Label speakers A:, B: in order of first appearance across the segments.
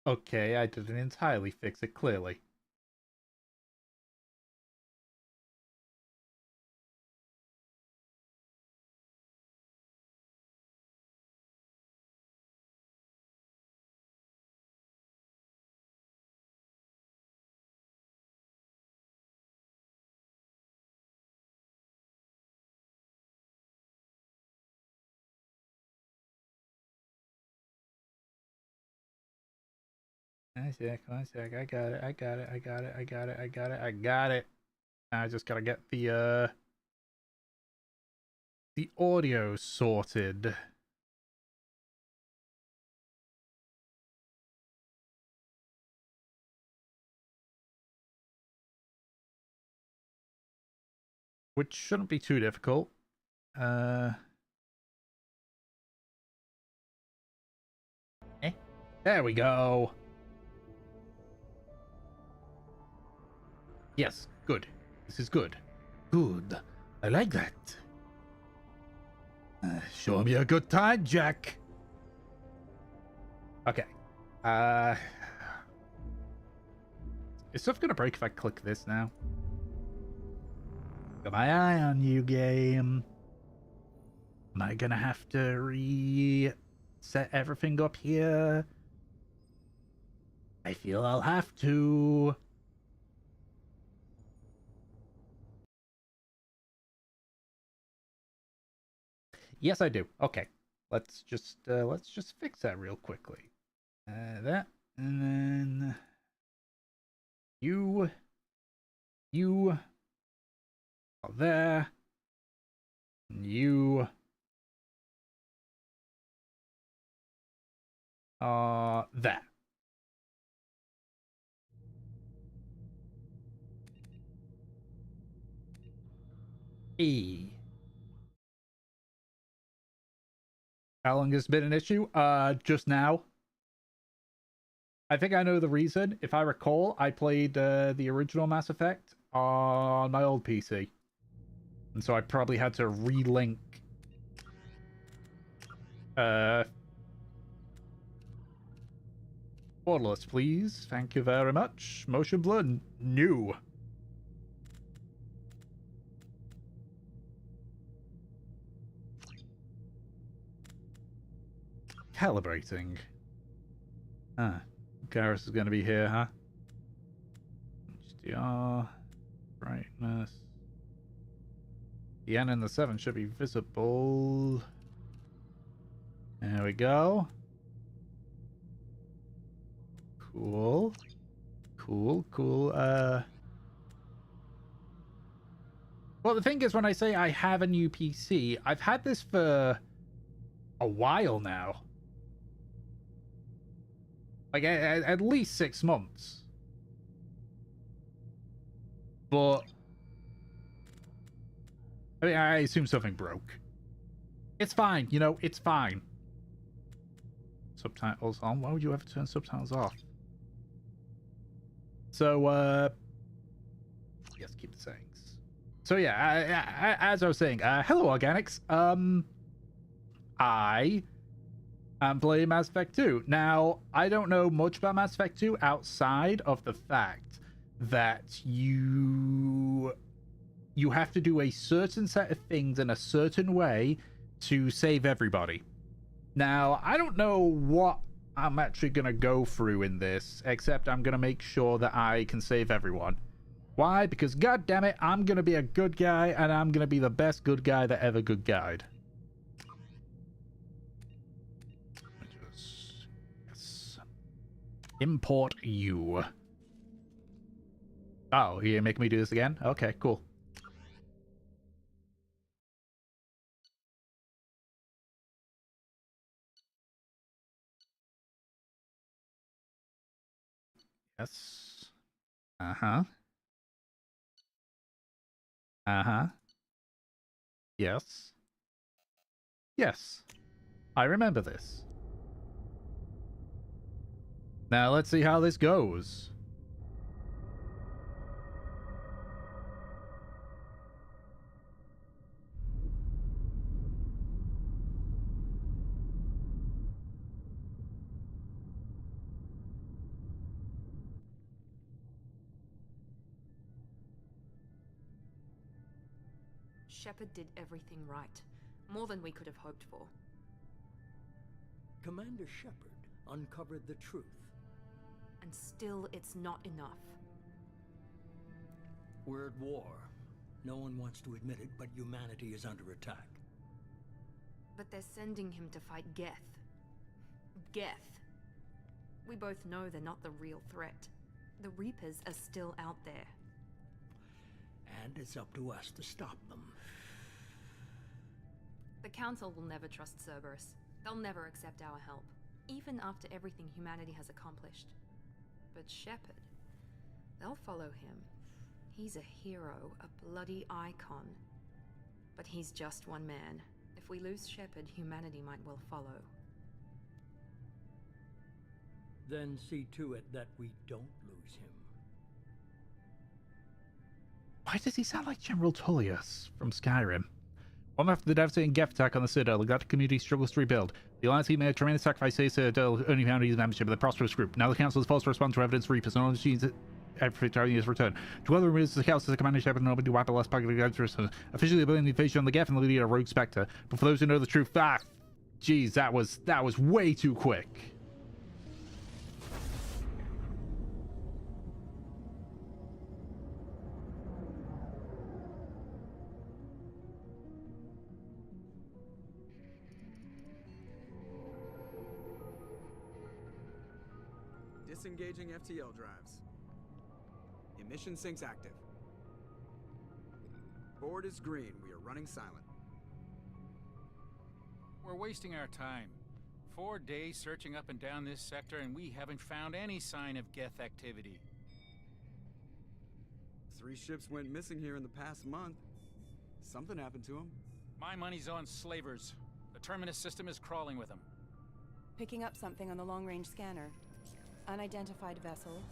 A: Okay, I didn't entirely fix it, clearly. One sec, one sec. I got it. I got it. I got it. I got it. I got it. I got it. I just gotta get the audio sorted. Which shouldn't be too difficult. Uh There we go. Yes, good. This is good. Good. I like that. Show me a good time, Jack. Okay. Uh Is stuff gonna break if I click this now? Got my eye on you, game. Am I gonna have to reset everything up here? I feel I'll have to. Yes, I do. Okay. Let's just fix that real quickly. That and then you are there. And you are there. E. How long has been an issue? Just now. I think I know the reason. If I recall, I played the original Mass Effect on my old PC. And so I probably had to relink uh Borderless, please. Thank you very much. Motion blur new. Calibrating. Ah, Garrus is going to be here, huh? HDR. Brightness. The N and the 7 should be visible. There we go. Cool. Cool. Well, the thing is, when I say I have a new PC, I've had this for a while now. Like, at least 6 months. But I mean, I assume something broke. It's fine, you know, it's fine. Subtitles on. Why would you ever turn subtitles off? So, yes, keep the settings. So yeah, as I was saying, hello organics. I am playing Mass Effect 2. Now, I don't know much about Mass Effect 2 outside of the fact that you have to do a certain set of things in a certain way to save everybody. Now, I don't know what I'm actually going to go through in this, except I'm going to make sure that I can save everyone. Why? Because, god damn it, I'm going to be a good guy, and I'm going to be the best good guy that ever good guyed. Yes. Import you. Oh, you make me do this again? Okay, cool. Yes. Uh-huh. Uh-huh. Yes. Yes. I remember this. Now let's see how this goes.
B: Shepard did everything right. More than we could have hoped for.
C: Commander Shepard uncovered the truth.
B: And still, it's not enough.
C: We're at war. No one wants to admit it, but humanity is under attack.
B: But they're sending him to fight Geth. Geth. We both know they're not the real threat. The Reapers are still out there.
C: And it's up to us to stop them.
B: The Council will never trust Cerberus. They'll never accept our help, even after everything humanity has accomplished. But Shepard, they'll follow him. He's a hero, a bloody icon. But he's just one man. If we lose Shepard, humanity might well follow.
C: Then see to it that we don't lose him.
A: Why does he sound like General Tullius from Skyrim? One after the devastating Geth attack on the Citadel, the Galactic community struggles to rebuild. The Alliance team made a tremendous sacrifice to the Citadel, only found his membership of the prosperous group. Now the Council is forced to respond to evidence Reapers, and all machines every time he is returned. Together removes the Council as a Commander Shepard and nobody to wipe the last packet of against officially ability the invasion on the Geth and the leader of Rogue Spectre. But for those who know the truth, geez, that was way too quick.
D: Disengaging FTL drives. Emission sinks active. Board is green. We are running silent.
E: We're wasting our time. 4 days searching up and down this sector, and we haven't found any sign of Geth activity.
D: 3 ships went missing here in the past month. Something happened to them.
E: My money's on slavers. The Terminus system is crawling with them.
F: Picking up something on the long-range scanner. Unidentified vessel.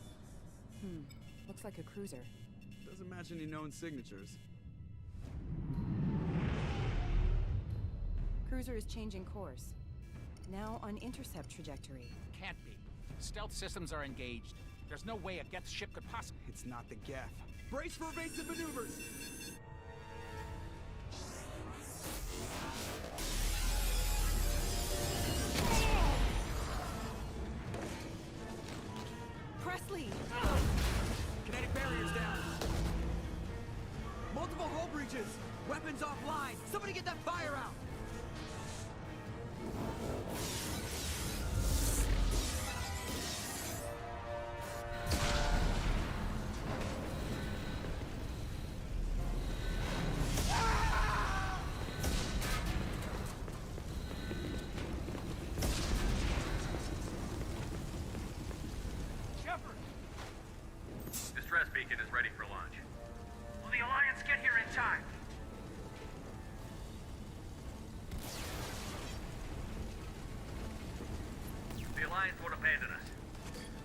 F: Looks like a cruiser.
D: Doesn't match any known signatures.
F: Cruiser is changing course. Now on intercept trajectory.
E: Can't be. Stealth systems are engaged. There's no way a Geth ship could possibly...
D: It's not the Geth. Brace for evasive maneuvers!
F: Presley!
D: Kinetic barriers down. Multiple hull breaches. Weapons offline. Somebody get that fire out.
G: Distress beacon is ready for launch. Will the Alliance get here in time? The Alliance won't abandon us.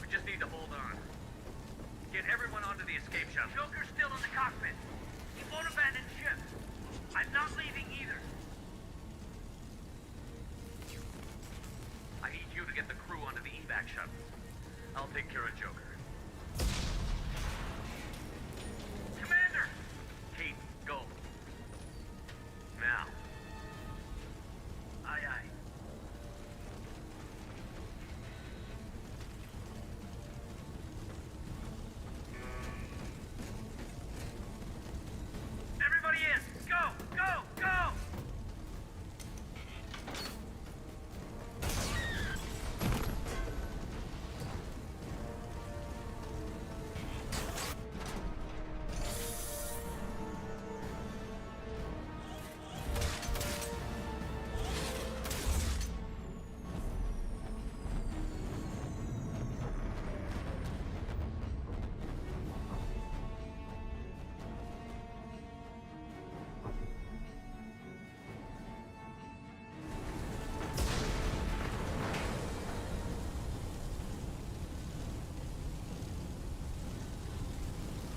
G: We just need to hold on. Get everyone onto the escape shuttle. Joker's still in the cockpit. He won't abandon ship. I'm not leaving either. I need you to get the crew onto the evac shuttle. I'll take care of Joker. Commander! Kate, go. Now. Aye, aye. Everybody in! Go! Go! Go!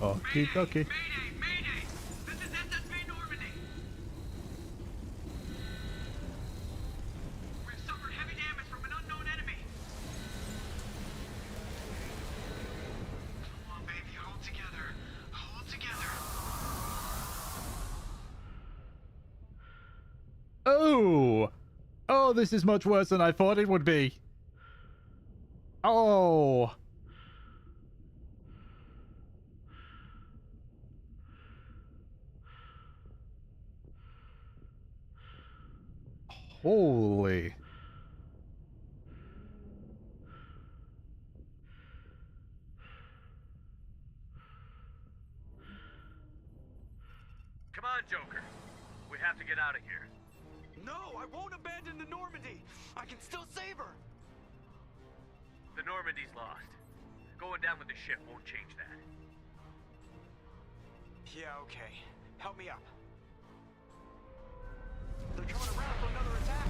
A: Okay, okay.
G: Mayday! Mayday! This is SSB Normandy! We've suffered heavy damage from an unknown enemy! Come on, baby, hold together. Hold together.
A: Ooh! Oh, this is much worse than I thought it would be. Oh! Holy.
G: Come on, Joker. We have to get out of here.
D: No, I won't abandon the Normandy. I can still save her.
G: The Normandy's lost. Going down with the ship won't change that.
D: Yeah, okay. Help me up. They're coming around for another attack.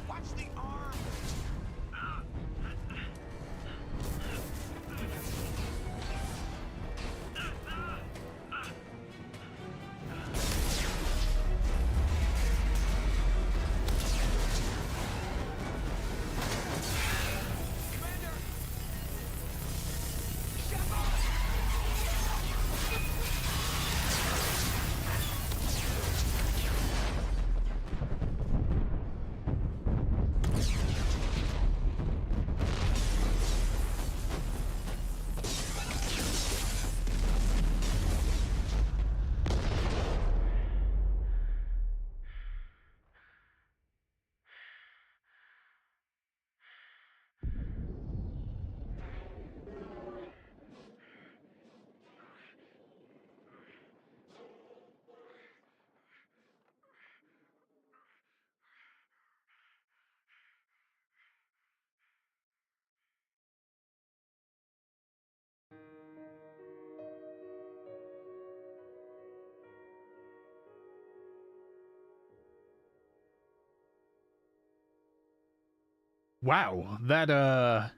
D: Watch the arm.
A: Wow, that, the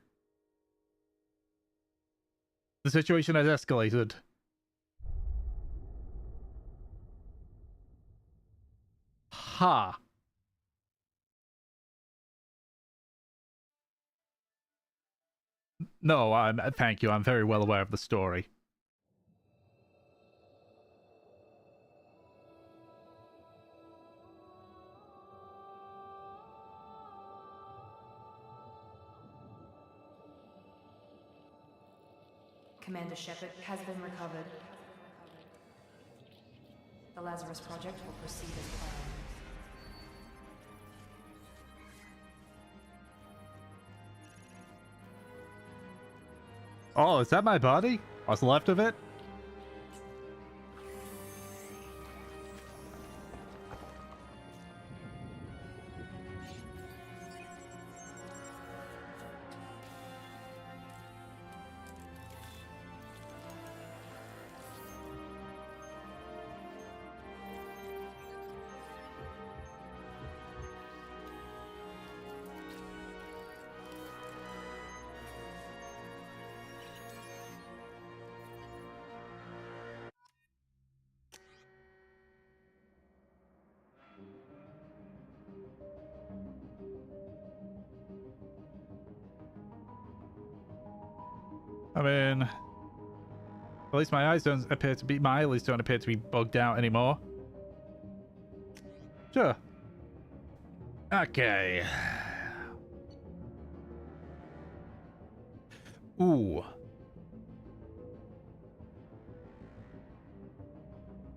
A: situation has escalated. Ha. No, thank you. I'm very well aware of the story.
B: Commander Shepard has been recovered. The Lazarus Project will proceed as planned.
A: Oh, is that my body? What's left of it? I mean, at least my eyes don't appear to be, my eyelids don't appear to be bugged out anymore. Sure. Okay. Ooh.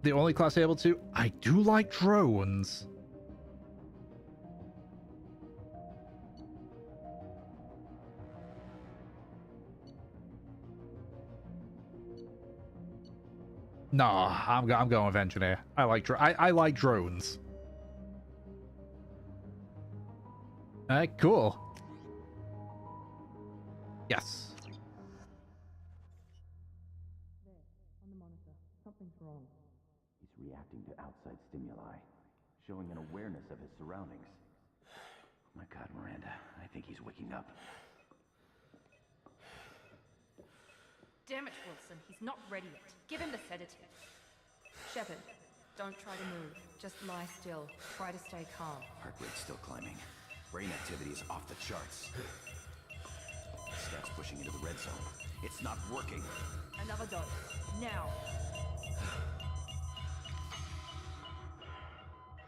A: The only class able to... I do like drones. Nah, I'm going with engineer. I like drones. Alright, cool. Yes.
F: On the monitor. Something's wrong.
H: He's reacting to outside stimuli, showing an awareness of his surroundings. Oh my God, Miranda, I think he's waking up.
B: Damn it, Wilson. He's not ready yet. Give him the sedative. Shepard,
F: Don't try to move. Just lie still. Try to stay calm.
H: Heart rate's still climbing. Brain activity is off the charts. Stats pushing into the red zone. It's not working.
F: Another dose. Now.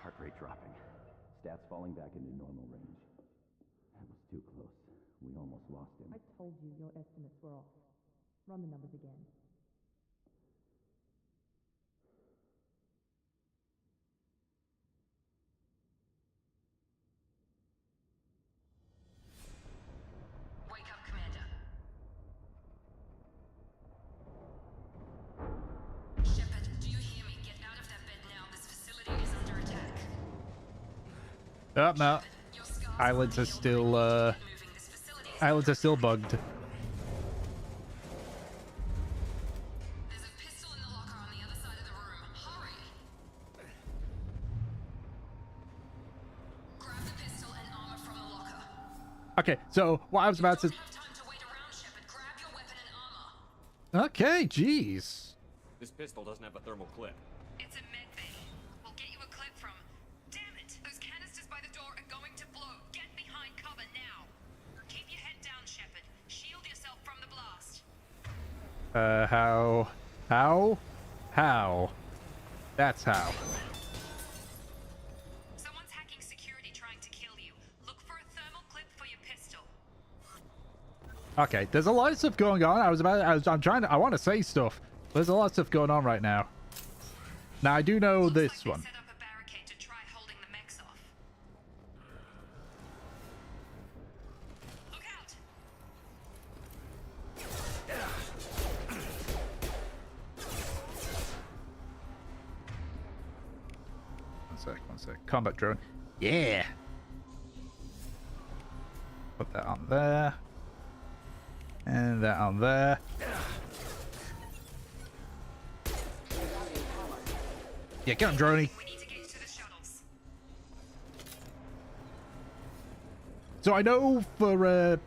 H: Heart rate dropping. Stats falling back into normal range. That was too close. We almost lost him.
F: I told you your estimates were off. Run the numbers again.
B: Wake up, Commander. Shepard, do you hear me? Get out of that bed now. This facility is under attack.
A: Oh, no.
B: Your scars
A: Eyelids are
B: aren't
A: still,
B: moving. This facility is
A: eyelids are still bugged.
B: There's a pistol in the locker on the other side of the room. Hurry! Grab the pistol and armor from the locker.
A: Okay, so what I was about to...
B: Don't have time to wait around, Shepard. Grab your weapon and armor.
A: Okay, jeez.
I: This pistol doesn't have a thermal clip.
B: It's a med bay. We'll get you a clip from... Damn it! Those canisters by the door are going to blow. Get behind cover now. Keep your head down, Shepard. Shield yourself from the blast.
A: How? How? That's how.
B: Someone's hacking security trying to kill you. Look for a thermal clip for your pistol.
A: Okay, there's a lot of stuff going on. I want to say stuff. There's a lot of stuff going on right now. Now, I do know
B: Looks
A: this
B: like they
A: one.
B: set up a barricade to try holding the mechs off. Look out!
A: One sec. Combat drone. Yeah! Put that on there. And that on there. Yeah, get on, droney.
B: We need to get you to the shuttles.
A: So I know for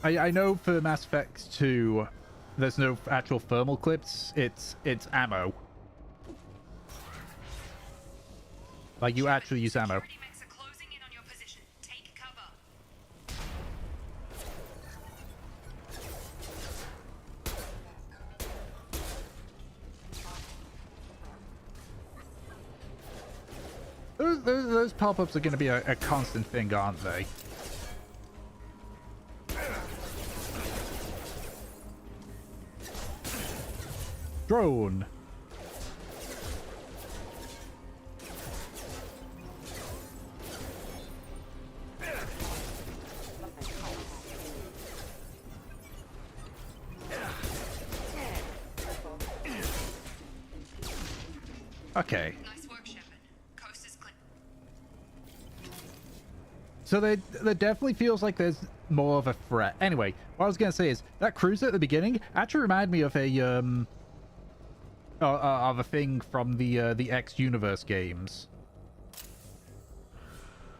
A: I know for Mass Effect 2, there's no actual thermal clips. It's ammo. Like you actually use ammo.
B: Security mechs are closing in on your position. Take cover.
A: Those pop-ups are going to be a constant thing, aren't they? Drone. Okay.
B: Nice work, Shepard. Coast is clear.
A: So there definitely feels like there's more of a threat. Anyway, what I was gonna say is that cruiser at the beginning actually reminded me of a thing from the X Universe games.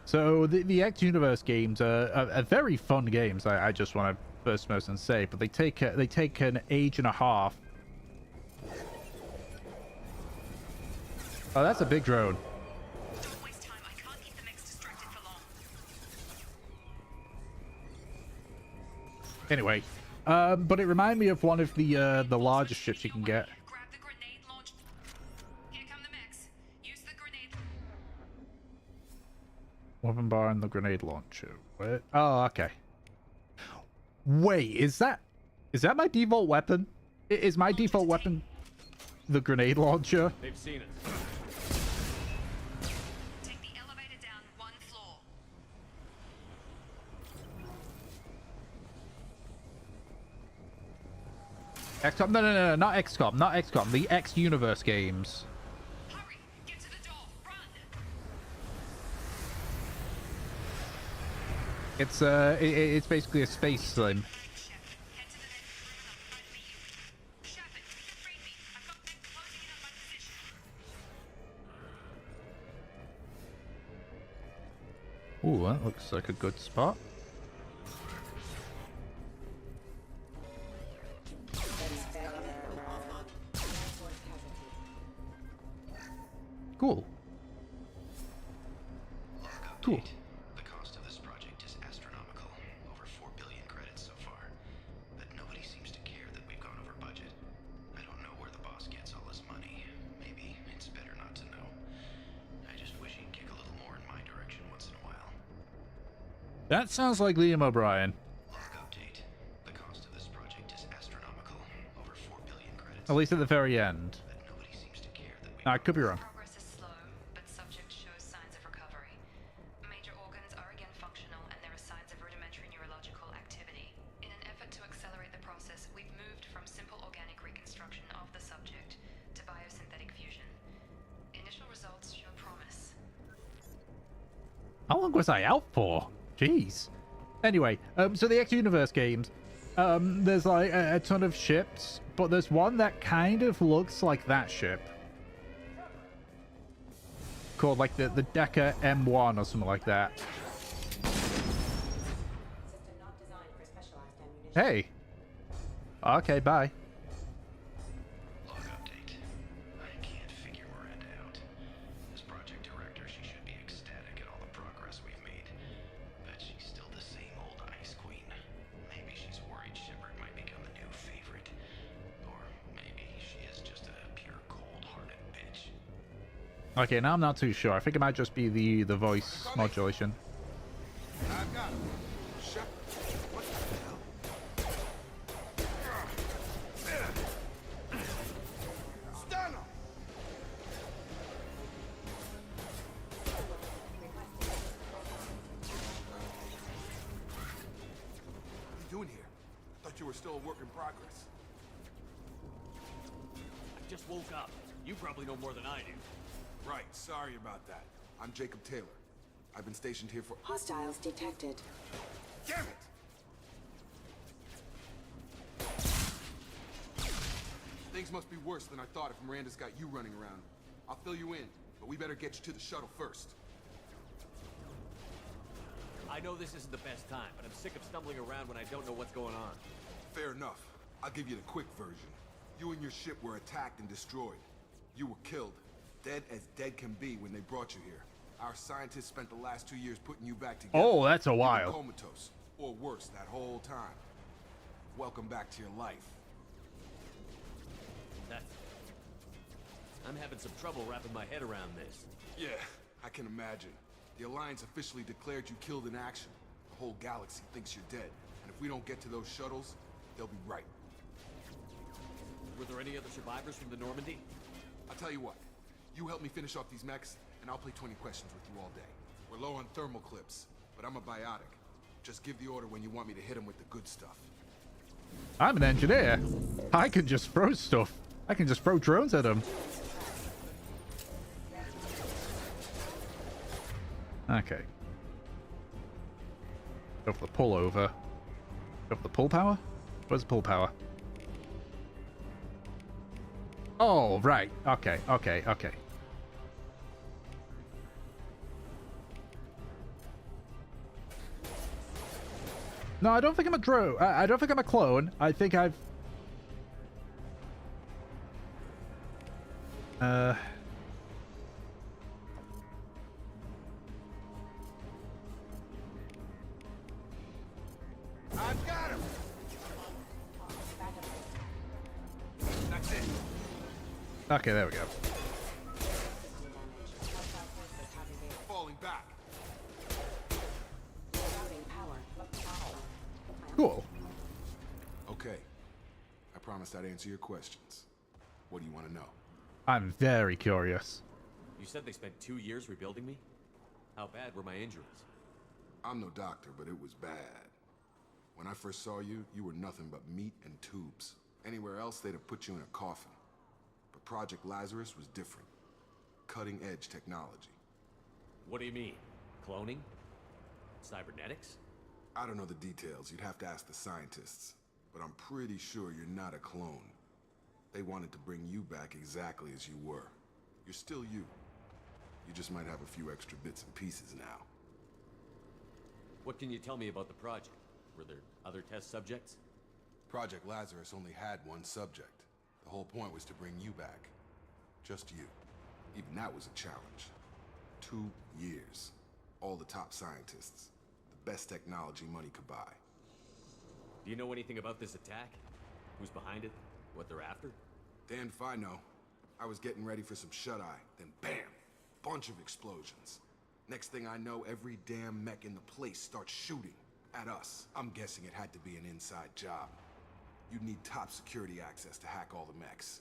A: So the X Universe games are very fun games. I just want to first most and say, but they take an age and a half. Oh, that's a big drone.
B: Don't waste time. I can't keep the mechs distracted for long.
A: Anyway, but it reminded me of one of the larger ships you can get.
B: Grab the grenade launch. Here come the mechs. Use the grenade.
A: Weapon bar and the grenade launcher. Wait. Oh, okay. Wait, is that my default weapon? Is my default weapon the grenade launcher?
I: They've seen it.
B: Take the elevator down one floor.
A: XCOM? No, not XCOM. Not XCOM. The X Universe games.
B: Hurry! Get to the door. Run!
A: It's basically a space slim.
B: Shepard, head to the next room and I'll try to meet you. Shepard, read me. I've got mechs closing in on my position.
A: Ooh, that looks like a good spot. Cool. Cool.
H: The cost of this project is astronomical. Over 4 billion credits so far. But nobody seems to care that we've gone over budget. I don't know where the boss gets all his money. Maybe it's better not to know. I just wish he'd kick a little more in my direction once in a while.
A: That sounds like Liam O'Brien.
H: Log update. The cost of this project is astronomical. Over 4 billion credits.
A: At least at the very end.
H: But nobody seems to care that we.
A: I could be wrong.
B: Progress is slow, but subject shows signs of recovery. Major organs are again functional, and there are signs of rudimentary neurological activity. In an effort to accelerate the process, we've moved from simple organic reconstruction of the subject to biosynthetic fusion. Initial results show promise.
A: How long was I out for? Jeez. Anyway, so the X Universe games, there's like a ton of ships, but there's one that kind of looks like that ship. Called like the Decker M1 or something like that. Hey. Okay, bye.
H: Log update. I can't figure Miranda out. As project director, she should be ecstatic at all the progress we've made. But she's still the same old Ice Queen. Maybe she's worried Shepard might become a new favorite. Or maybe she is just a pure cold-hearted bitch.
A: Okay, now I'm not too sure. I think it might just be the voice modulation.
J: I've got him. Shut. What the hell? Stun him! What are you doing here? I thought you were still a work in progress.
I: I just woke up. You probably know more than I do.
J: Right, sorry about that. I'm Jacob Taylor. I've been stationed here for—
F: Hostiles detected.
J: Damn it! Things must be worse than I thought if Miranda's got you running around. I'll fill you in, but we better get you to the shuttle first.
I: I know this isn't the best time, but I'm sick of stumbling around when I don't know what's going on.
J: Fair enough. I'll give you the quick version. You and your ship were attacked and destroyed. You were killed. Dead as dead can be when they brought you here. Our scientists spent the last 2 years putting you back together.
A: Oh, that's a
J: You were
A: while.
J: comatose, or worse, that whole time. Welcome back to your life.
I: That's... I'm having some trouble wrapping my head around this.
J: Yeah, I can imagine. The Alliance officially declared you killed in action. The whole galaxy thinks you're dead. And if we don't get to those shuttles, they'll be right.
I: Were there any other survivors from the Normandy?
J: I'll tell you what. You help me finish off these mechs, and I'll play 20 questions with you all day. We're low on thermal clips, but I'm a biotic. Just give the order when you want me to hit them with the good stuff.
A: I'm an engineer. I can just throw stuff. I can just throw drones at them. Okay. Go for the pull over. Go for the pull power? Where's the pull power? Oh, right. Okay, okay, okay. No, I don't think I'm a drone. I don't think I'm a clone. I think I've...
J: I've got him! That's it.
A: Okay, there we go.
J: Falling back.
A: Cool.
J: Okay. I promised I'd answer your questions. What do you want to know?
A: I'm very curious.
I: You said they spent 2 years rebuilding me? How bad were my injuries?
J: I'm no doctor, but it was bad. When I first saw you, you were nothing but meat and tubes. Anywhere else, they'd have put you in a coffin. But Project Lazarus was different. Cutting-edge technology.
I: What do you mean? Cloning? Cybernetics?
J: I don't know the details. You'd have to ask the scientists. But I'm pretty sure you're not a clone. They wanted to bring you back exactly as you were. You're still you. You just might have a few extra bits and pieces now.
I: What can you tell me about the project? Were there other test subjects?
J: Project Lazarus only had one subject. The whole point was to bring you back. Just you. Even that was a challenge. 2 years. All the top scientists. The best technology money could buy.
I: Do you know anything about this attack? Who's behind it? What they're after?
J: Damned if I know. I was getting ready for some shut-eye, then bam! Bunch of explosions. Next thing I know, every damn mech in the place starts shooting at us. I'm guessing it had to be an inside job. You'd need top security access to hack all the mechs.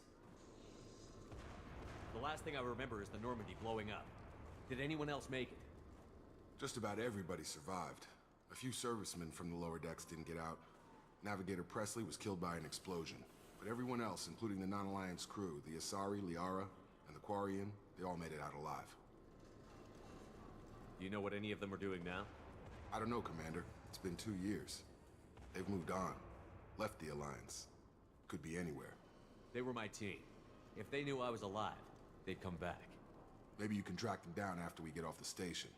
I: The last thing I remember is the Normandy blowing up. Did anyone else make it?
J: Just about everybody survived. A few servicemen from the lower decks didn't get out. Navigator Presley was killed by an explosion. But everyone else, including the non-Alliance crew, the Asari, Liara, and the Quarian, they all made it out alive.
I: Do you know what any of them are doing now?
J: I don't know, Commander. It's been 2 years. They've moved on. Left the Alliance. Could be anywhere.
I: They were my team. If they knew I was alive, they'd come back.
J: Maybe you can track them down after we get off the station.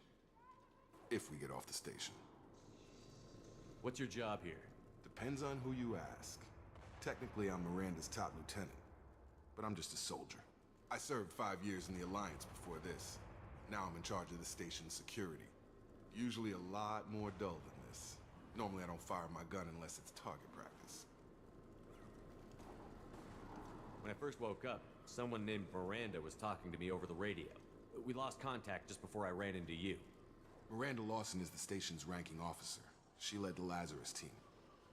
J: If we get off the station.
I: What's your job here?
J: Depends on who you ask. Technically, I'm Miranda's top lieutenant. But I'm just a soldier. I served 5 years in the Alliance before this. Now I'm in charge of the station's security. Usually a lot more dull than this. Normally I don't fire my gun unless it's target practice.
I: When I first woke up, someone named Miranda was talking to me over the radio. We lost contact just before I ran into you.
J: Miranda Lawson is the station's ranking officer. She led the Lazarus team.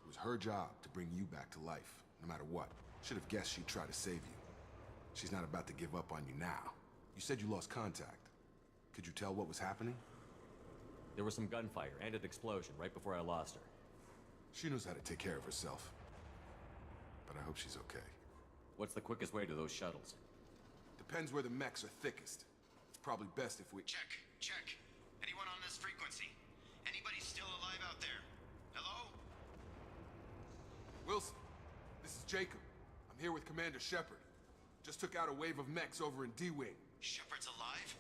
J: It was her job to bring you back to life, no matter what. Should have guessed she'd try to save you. She's not about to give up on you now. You said you lost contact. Could you tell what was happening?
I: There was some gunfire and an explosion right before I lost her.
J: She knows how to take care of herself. But I hope she's okay.
I: What's the quickest way to those shuttles?
J: Depends where the mechs are thickest. It's probably best if we...
H: Check. Anyone on this frequency? Anybody still alive out there? Hello?
J: Wilson, this is Jacob. I'm here with Commander Shepard. Just took out a wave of mechs over in D-Wing.
H: Shepard's alive?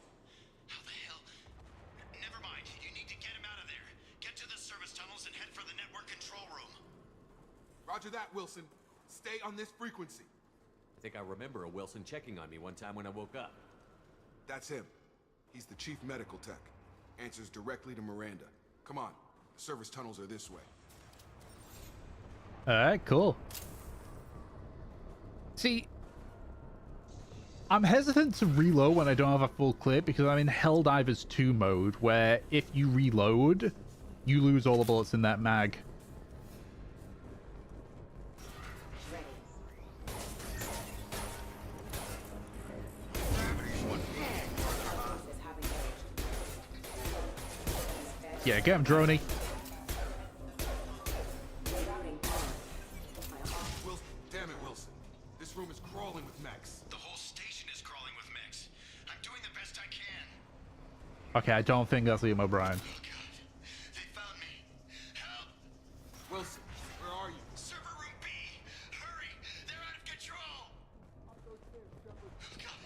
H: How the hell? Never mind. You need to get him out of there. Get to the service tunnels and head for the network control room.
J: Roger that, Wilson. Stay on this frequency.
I: I think I remember a Wilson checking on me one time when I woke up.
J: That's him. He's the chief medical tech. Answers directly to Miranda. Come on. The service tunnels are this way.
A: Alright, cool. See, I'm hesitant to reload when I don't have a full clip because I'm in Helldivers 2 mode, where if you reload, you lose all the bullets in that mag. Yeah, get him, Droney.
J: Wilson, damn it, Wilson. This room is crawling with mechs.
H: The whole station is crawling with mechs. I'm doing the best I can.
A: Okay, I don't think that's Liam O'Brien.
H: Oh God, they found me. Help!
J: Wilson, where are you?
H: Server room B. Hurry! They're out of control. Oh God.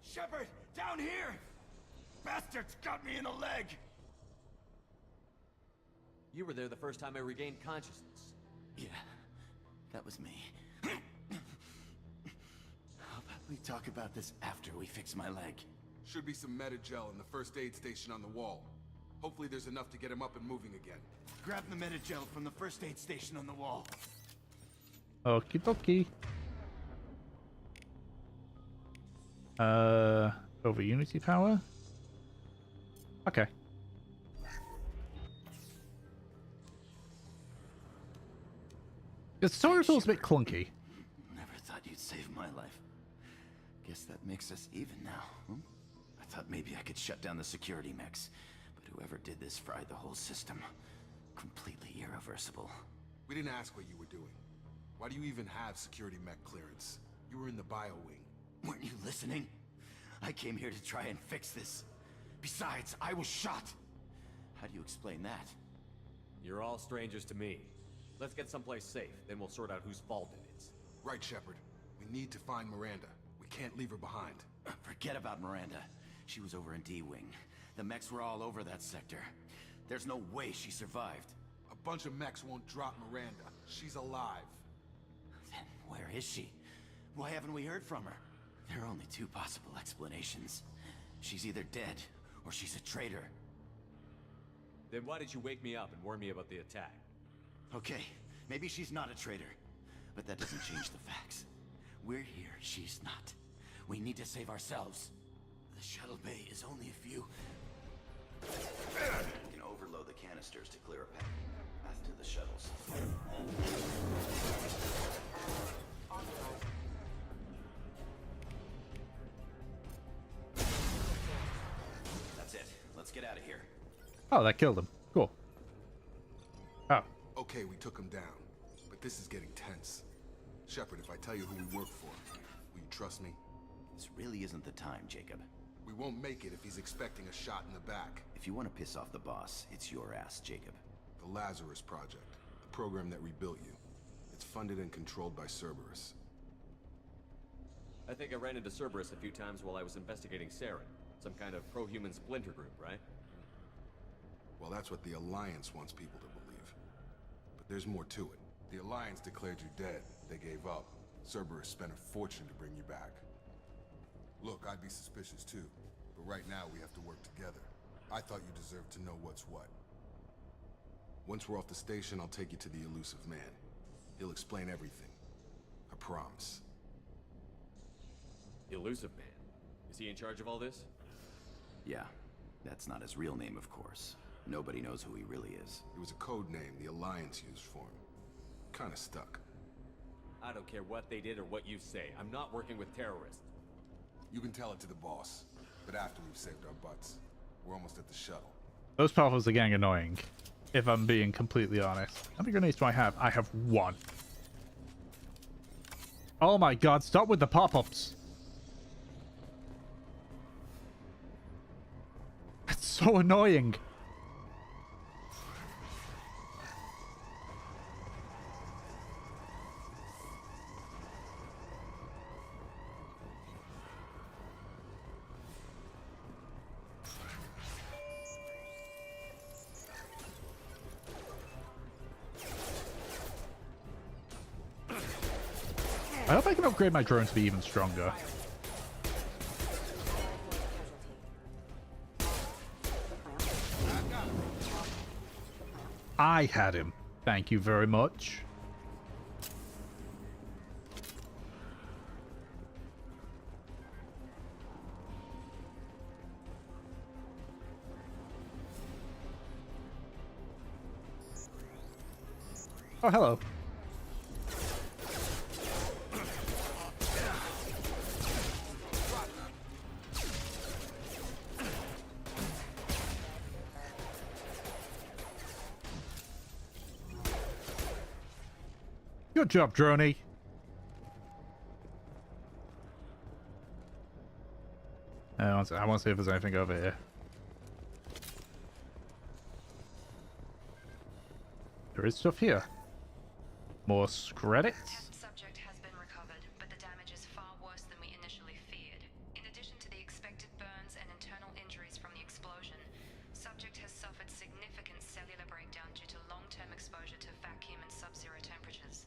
C: Shepard, down here! Bastards got me in the leg!
I: You were there the first time I regained consciousness.
K: Yeah, that was me. How about we talk about this after we fix my leg?
J: Should be some Metagel in the first aid station on the wall. Hopefully there's enough to get him up and moving again.
K: Grab the Metagel from the first aid station on the wall.
A: Okie dokie. Over Unity power? Okay. The tutorial feels a bit clunky.
K: Never thought you'd save my life. Guess that makes us even now, huh? I thought maybe I could shut down the security mechs, but whoever did this fried the whole system. Completely irreversible.
J: We didn't ask what you were doing. Why do you even have security mech clearance? You were in the bio wing.
K: Weren't you listening? I came here to try and fix this. Besides, I was shot. How do you explain that?
I: You're all strangers to me. Let's get someplace safe, then we'll sort out whose fault it is.
J: Right, Shepard. We need to find Miranda. We can't leave her behind.
K: Forget about Miranda. She was over in D-Wing. The mechs were all over that sector. There's no way she survived.
J: A bunch of mechs won't drop Miranda. She's alive.
K: is she? Why haven't we heard from her? There are only two possible explanations. She's either dead, or she's a traitor.
I: Then why did you wake me up and warn me about the attack?
K: Okay, maybe she's not a traitor, but that doesn't change the facts. We're here, she's not. We need to save ourselves. The shuttle bay is only a few... You can overload the canisters to clear a path to the shuttles. That's it. Let's get out of here.
A: Oh, that killed him. Cool. Oh.
J: Okay, we took him down, but this is getting tense. Shepard, if I tell you who we work for, will you trust me?
K: This really isn't the time, Jacob.
J: We won't make it if he's expecting a shot in the back.
K: If you want to piss off the boss, it's your ass, Jacob.
J: The Lazarus Project, the program that rebuilt you. It's funded and controlled by Cerberus.
I: I think I ran into Cerberus a few times while I was investigating Saren. Some kind of pro-human splinter group, right?
J: Well, that's what the Alliance wants people to believe. But there's more to it. The Alliance declared you dead. They gave up. Cerberus spent a fortune to bring you back. Look, I'd be suspicious too, but right now we have to work together. I thought you deserved to know what's what. Once we're off the station, I'll take you to the elusive man. He'll explain everything. I promise.
I: Elusive Man? Is he in charge of all this?
K: Yeah, that's not his real name, of course. Nobody knows who he really is.
J: It was a code name the Alliance used for him. Kinda stuck.
I: I don't care what they did or what you say. I'm not working with terrorists.
J: You can tell it to the boss, but after we've saved our butts. We're almost at the shuttle.
A: Those pop-ups are getting annoying, if I'm being completely honest. How many grenades do I have? I have one. Oh my god, stop with the pop-ups. It's so annoying. I hope I can upgrade my drone to be even stronger. I had him. Thank you very much. Oh, hello. Good job, Droney. I want to see if there's anything over here. There is stuff here. More credits.
B: Subject has been recovered, but the damage is far worse than we initially feared. In addition to the expected burns and internal injuries from the explosion, subject has suffered significant cellular breakdown due to long-term exposure to vacuum and sub-zero temperatures.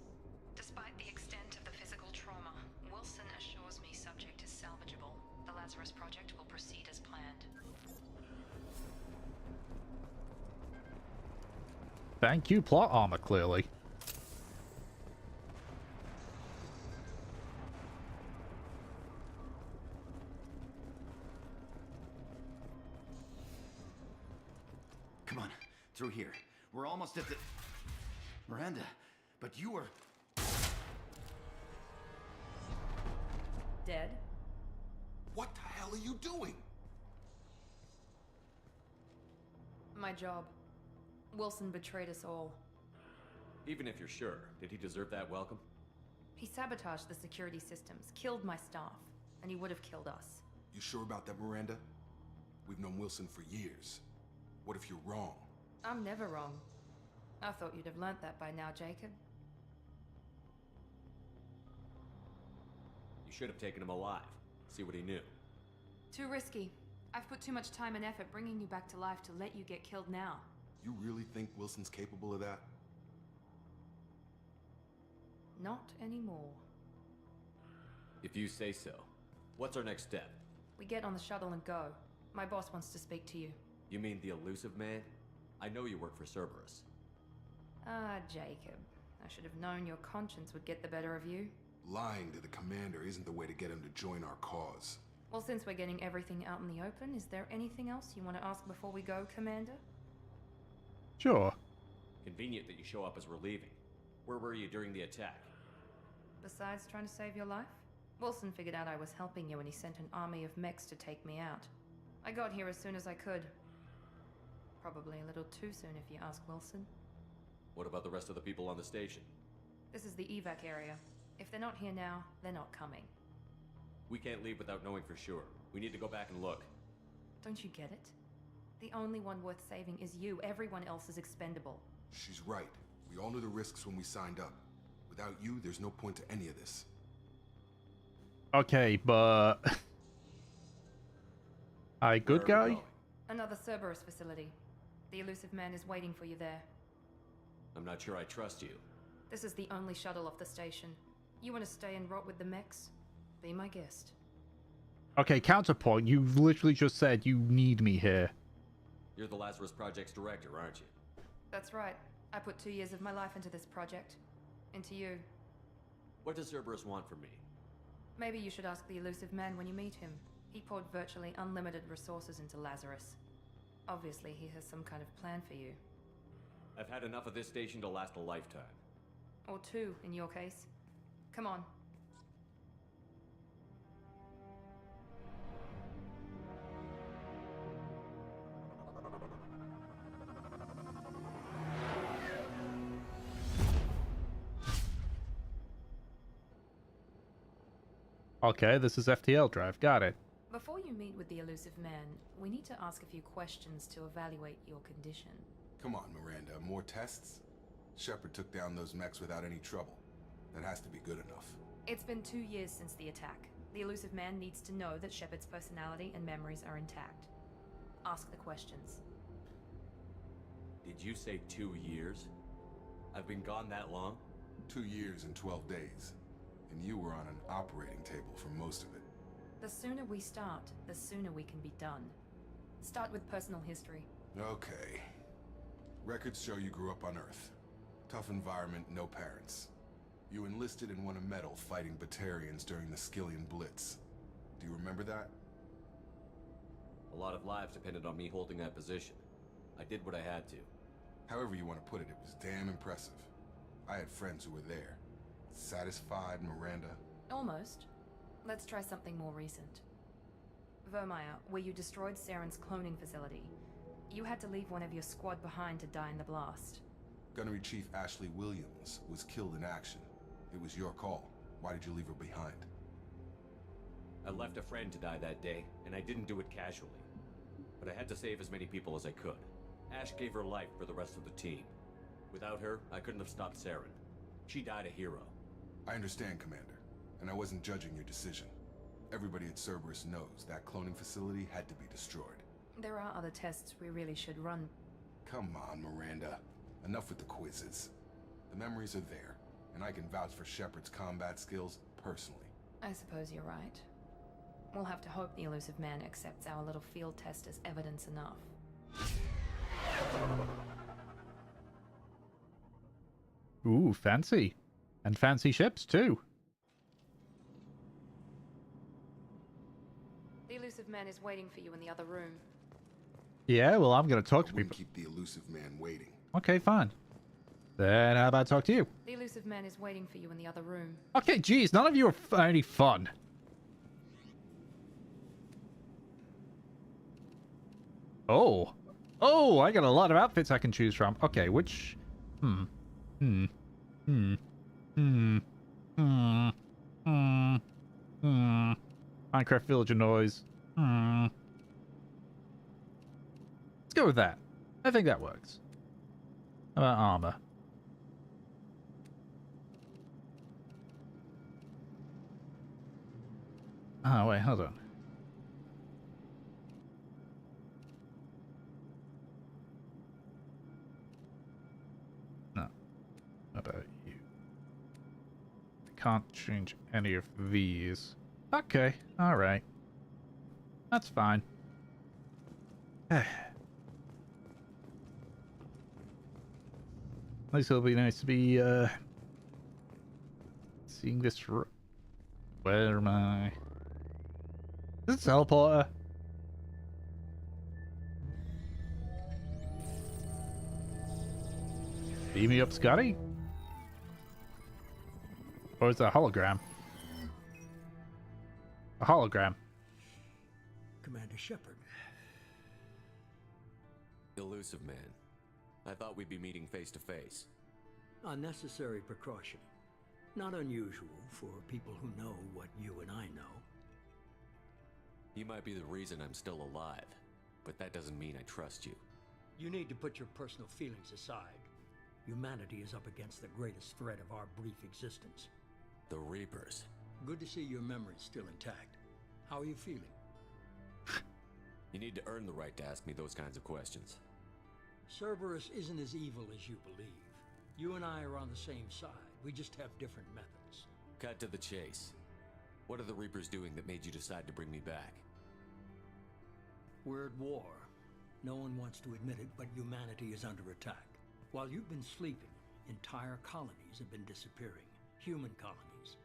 B: Despite the extent of the physical trauma, Wilson assures me subject is salvageable. The Lazarus Project will proceed as planned.
A: Thank you, plot armor, clearly.
K: Come on, through here. We're almost at the... Miranda, but you were...
F: Dead?
J: What the hell are you doing?
B: My job. Wilson betrayed us all.
I: Even if you're sure, did he deserve that welcome?
B: He sabotaged the security systems, killed my staff, and he would have killed us.
J: You sure about that, Miranda? We've known Wilson for years. What if you're wrong?
B: I'm never wrong. I thought you'd have learnt that by now, Jacob.
I: You should have taken him alive. See what he knew.
B: Too risky. I've put too much time and effort bringing you back to life to let you get killed now.
J: You really think Wilson's capable of that?
B: Not anymore.
I: If you say so. What's our next step?
B: We get on the shuttle and go. My boss wants to speak to you.
I: You mean the elusive man? I know you work for Cerberus.
B: Ah, Jacob. I should have known your conscience would get the better of you.
J: Lying to the commander isn't the way to get him to join our cause.
B: Well, since we're getting everything out in the open, is there anything else you want to ask before we go, Commander?
A: Sure.
I: Convenient that you show up as we're leaving. Where were you during the attack?
B: Besides trying to save your life? Wilson figured out I was helping you and he sent an army of mechs to take me out. I got here as soon as I could. Probably a little too soon if you ask Wilson.
I: What about the rest of the people on the station?
B: This is the evac area. If they're not here now, they're not coming.
I: We can't leave without knowing for sure. We need to go back and look.
B: Don't you get it? The only one worth saving is you. Everyone else is expendable.
J: She's right. We all knew the risks when we signed up. Without you, there's no point to any of this.
A: Okay, but... Hi, good
I: Where are we
A: guy?
I: going?
B: Another Cerberus facility. The elusive man is waiting for you there.
I: I'm not sure I trust you.
B: This is the only shuttle off the station. You want to stay and rot with the mechs? Be my guest.
A: Okay, counterpoint. You literally just said you need me here.
I: You're the Lazarus Project's director, aren't you?
B: That's right. I put 2 years of my life into this project. Into you.
I: What does Cerberus want from me?
B: Maybe you should ask the elusive man when you meet him. He poured virtually unlimited resources into Lazarus. Obviously, he has some kind of plan for you.
I: I've had enough of this station to last a lifetime.
B: Or 2, in your case. Come on.
A: Okay, this is FTL drive. Got it.
B: Before you meet with the elusive man, we need to ask a few questions to evaluate your condition.
J: Come on, Miranda. More tests? Shepard took down those mechs without any trouble. That has to be good enough.
B: It's been 2 years since the attack. The elusive man needs to know that Shepard's personality and memories are intact. Ask the questions.
I: Did you say 2 years? I've been gone that long?
J: 2 years and 12 days. And you were on an operating table for most of it.
B: The sooner we start, the sooner we can be done. Start with personal history.
J: Okay. Records show you grew up on Earth. Tough environment, no parents. You enlisted and won a medal fighting Batarians during the Skillian Blitz. Do you remember that?
I: A lot of lives depended on me holding that position. I did what I had to.
J: However you want to put it, it was damn impressive. I had friends who were there. Satisfied, Miranda?
B: Almost. Let's try something more recent. Vermeer, where you destroyed Saren's cloning facility. You had to leave one of your squad behind to die in the blast.
J: Gunnery Chief Ashley Williams was killed in action. It was your call. Why did you leave her behind?
I: I left a friend to die that day, and I didn't do it casually. But I had to save as many people as I could. Ash gave her life for the rest of the team. Without her, I couldn't have stopped Saren. She died a hero.
J: I understand, Commander, and I wasn't judging your decision. Everybody at Cerberus knows that cloning facility had to be destroyed.
B: There are other tests we really should run.
J: Come on, Miranda. Enough with the quizzes. The memories are there, and I can vouch for Shepard's combat skills personally.
B: I suppose you're right. We'll have to hope the elusive man accepts our little field test as evidence enough.
A: Ooh, fancy. And fancy ships, too.
B: The elusive man is waiting for you in the other room.
A: Yeah, well, I'm going to talk to
J: I wouldn't
A: people.
J: keep the elusive man waiting.
A: Okay, fine. Then how about I talk to you?
B: The elusive man is waiting for you in the other room.
A: Okay, geez, none of you are any fun. Oh. Oh, I got a lot of outfits I can choose from. Okay, which... Minecraft Villager Noise. Let's go with that. I think that works. How about armor? Oh, wait, hold on. No. How about you? can't change any of these. Okay, alright. That's fine. At least it'll be nice to be, seeing this. Where am I? Is this a teleporter? Beam me up, Scotty? Or is it a hologram? A hologram.
C: Commander Shepard.
I: Elusive man. I thought we'd be meeting face to face.
C: Unnecessary precaution. Not unusual for people who know what you and I know.
I: You might be the reason I'm still alive, but that doesn't mean I trust you.
C: You need to put your personal feelings aside. Humanity is up against the greatest threat of our brief existence.
I: The Reapers.
C: Good to see your memory's still intact. How are you feeling?
I: You need to earn the right to ask me those kinds of questions.
C: Cerberus isn't as evil as you believe. You and I are on the same side. We just have different methods.
I: Cut to the chase. What are the Reapers doing that made you decide to bring me back?
C: We're at war. No one wants to admit it, but humanity is under attack. While you've been sleeping, entire colonies have been disappearing. Human colonies.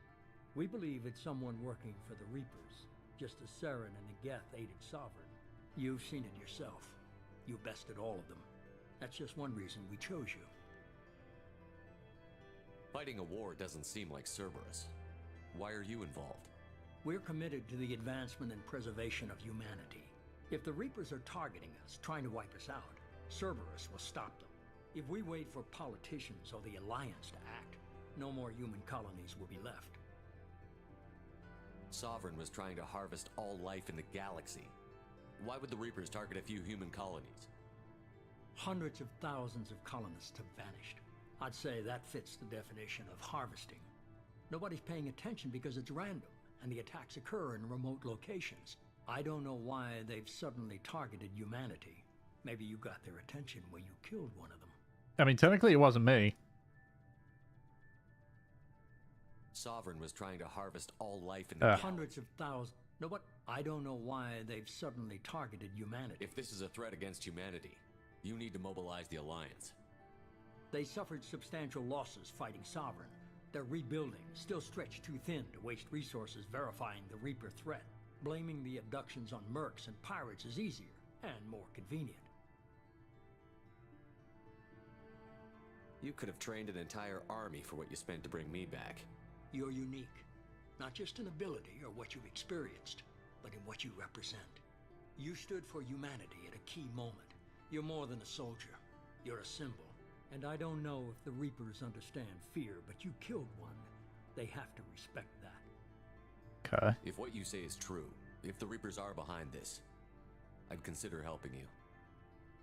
C: We believe it's someone working for the Reapers, just as Saren and the Geth aided Sovereign. You've seen it yourself. You bested all of them. That's just one reason we chose you.
I: Fighting a war doesn't seem like Cerberus. Why are you involved?
C: We're committed to the advancement and preservation of humanity. If the Reapers are targeting us, trying to wipe us out, Cerberus will stop them. If we wait for politicians or the Alliance to act, no more human colonies will be left.
I: Sovereign was trying to harvest all life in the galaxy. Why would the Reapers target a few human colonies?
C: Hundreds of thousands of colonists have vanished. I'd say that fits the definition of harvesting. Nobody's paying attention because it's random, and the attacks occur in remote locations. I don't know why they've suddenly targeted humanity. Maybe you got their attention when you killed one of them.
A: I mean, technically it wasn't me.
I: Sovereign was trying to harvest all life in the
C: hundreds of thousands. No, but I don't know why they've suddenly targeted humanity.
I: If this is a threat against humanity, you need to mobilize the Alliance.
C: They suffered substantial losses fighting Sovereign. They're rebuilding, still stretched too thin to waste resources verifying the Reaper threat. Blaming the abductions on mercs and pirates is easier and more convenient.
I: You could have trained an entire army for what you spent to bring me back.
C: You're unique. Not just in ability or what you've experienced, but in what you represent. You stood for humanity at a key moment. You're more than a soldier. You're a symbol. And I don't know if the Reapers understand fear, but you killed one. They have to respect that.
A: Okay.
I: If what you say is true, if the Reapers are behind this, I'd consider helping you.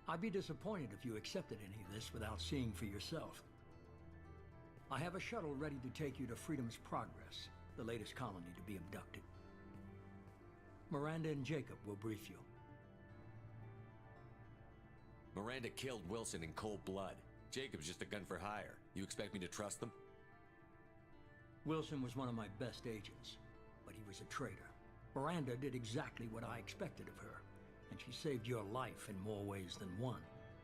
C: I'd be disappointed if you accepted any of this without seeing for yourself. I have a shuttle ready to take you to Freedom's Progress, the latest colony to be abducted. Miranda and Jacob will brief you.
I: Miranda killed Wilson in cold blood. Jacob's just a gun for hire. You expect me to trust them?
C: Wilson was one of my best agents, but he was a traitor. Miranda did exactly what I expected of her, and she saved your life in more ways than one.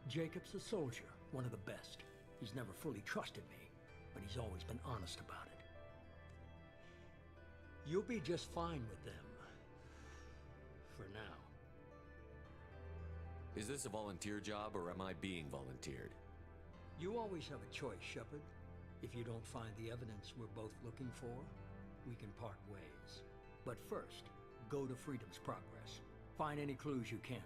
C: Jacob's a soldier, one of the best. He's never fully trusted me, but he's always been honest about it. You'll be just fine with them. For now.
I: Is this a volunteer job, or am I being volunteered?
C: You always have a choice, Shepard. If you don't find the evidence we're both looking for, we can part ways. But first, go to Freedom's Progress. Find any clues you can.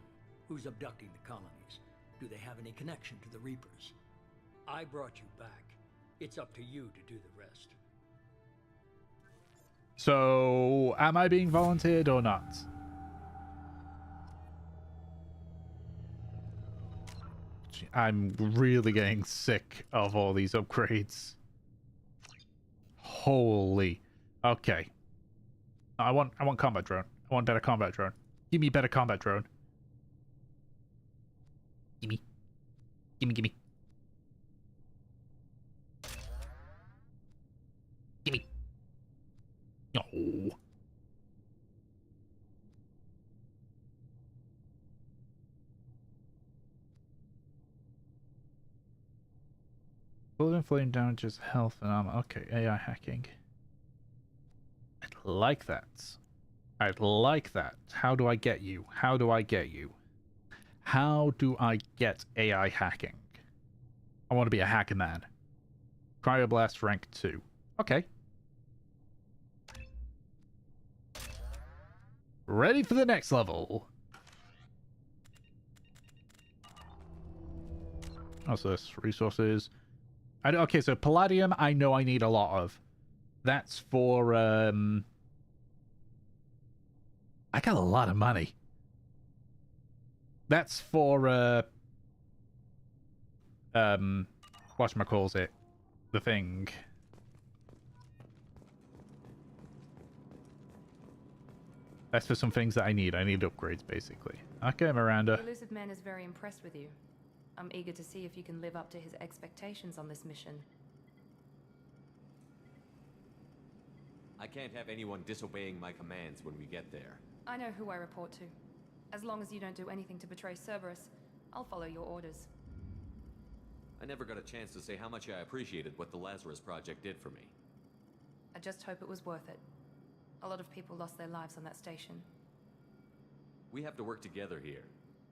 C: Who's abducting the colonies? Do they have any connection to the Reapers? I brought you back. It's up to you to do the rest.
A: So, am I being volunteered or not? I'm really getting sick of all these upgrades. Holy. Okay. I want combat drone. I want better combat drone. Give me better combat drone. Gimme. Gimme, gimme. Gimme. Oh. Bullet and flame damages health and armor. Okay, AI hacking. I'd like that. I'd like that. How do I get you? How do I get you? How do I get AI hacking? I want to be a hacker man. Cryoblast rank 2. Okay. Ready for the next level. What's this? Resources. Okay, so palladium I know I need a lot of. That's for, I got a lot of money. That's for, whatchamacallit? The thing. That's for some things that I need. I need upgrades, basically. Okay, Miranda.
B: The elusive man is very impressed with you. I'm eager to see if you can live up to his expectations on this mission.
I: I can't have anyone disobeying my commands when we get there.
B: I know who I report to. As long as you don't do anything to betray Cerberus, I'll follow your orders.
I: I never got a chance to say how much I appreciated what the Lazarus Project did for me.
B: I just hope it was worth it. A lot of people lost their lives on that station.
I: We have to work together here.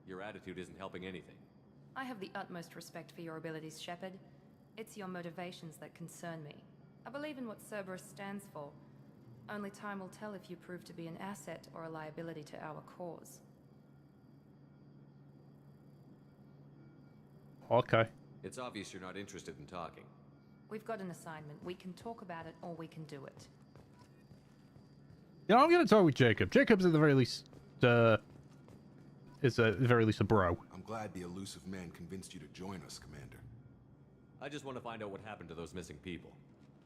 I: Your attitude isn't helping anything.
B: I have the utmost respect for your abilities, Shepard. It's your motivations that concern me. I believe in what Cerberus stands for. Only time will tell if you prove to be an asset or a liability to our cause.
A: Okay.
I: It's obvious you're not interested in talking.
B: We've got an assignment. We can talk about it or we can do it.
A: You know, I'm going to talk with Jacob. Jacob's at the very least, is at the very least a bro.
J: I'm glad the elusive man convinced you to join us, Commander.
I: I just want to find out what happened to those missing people.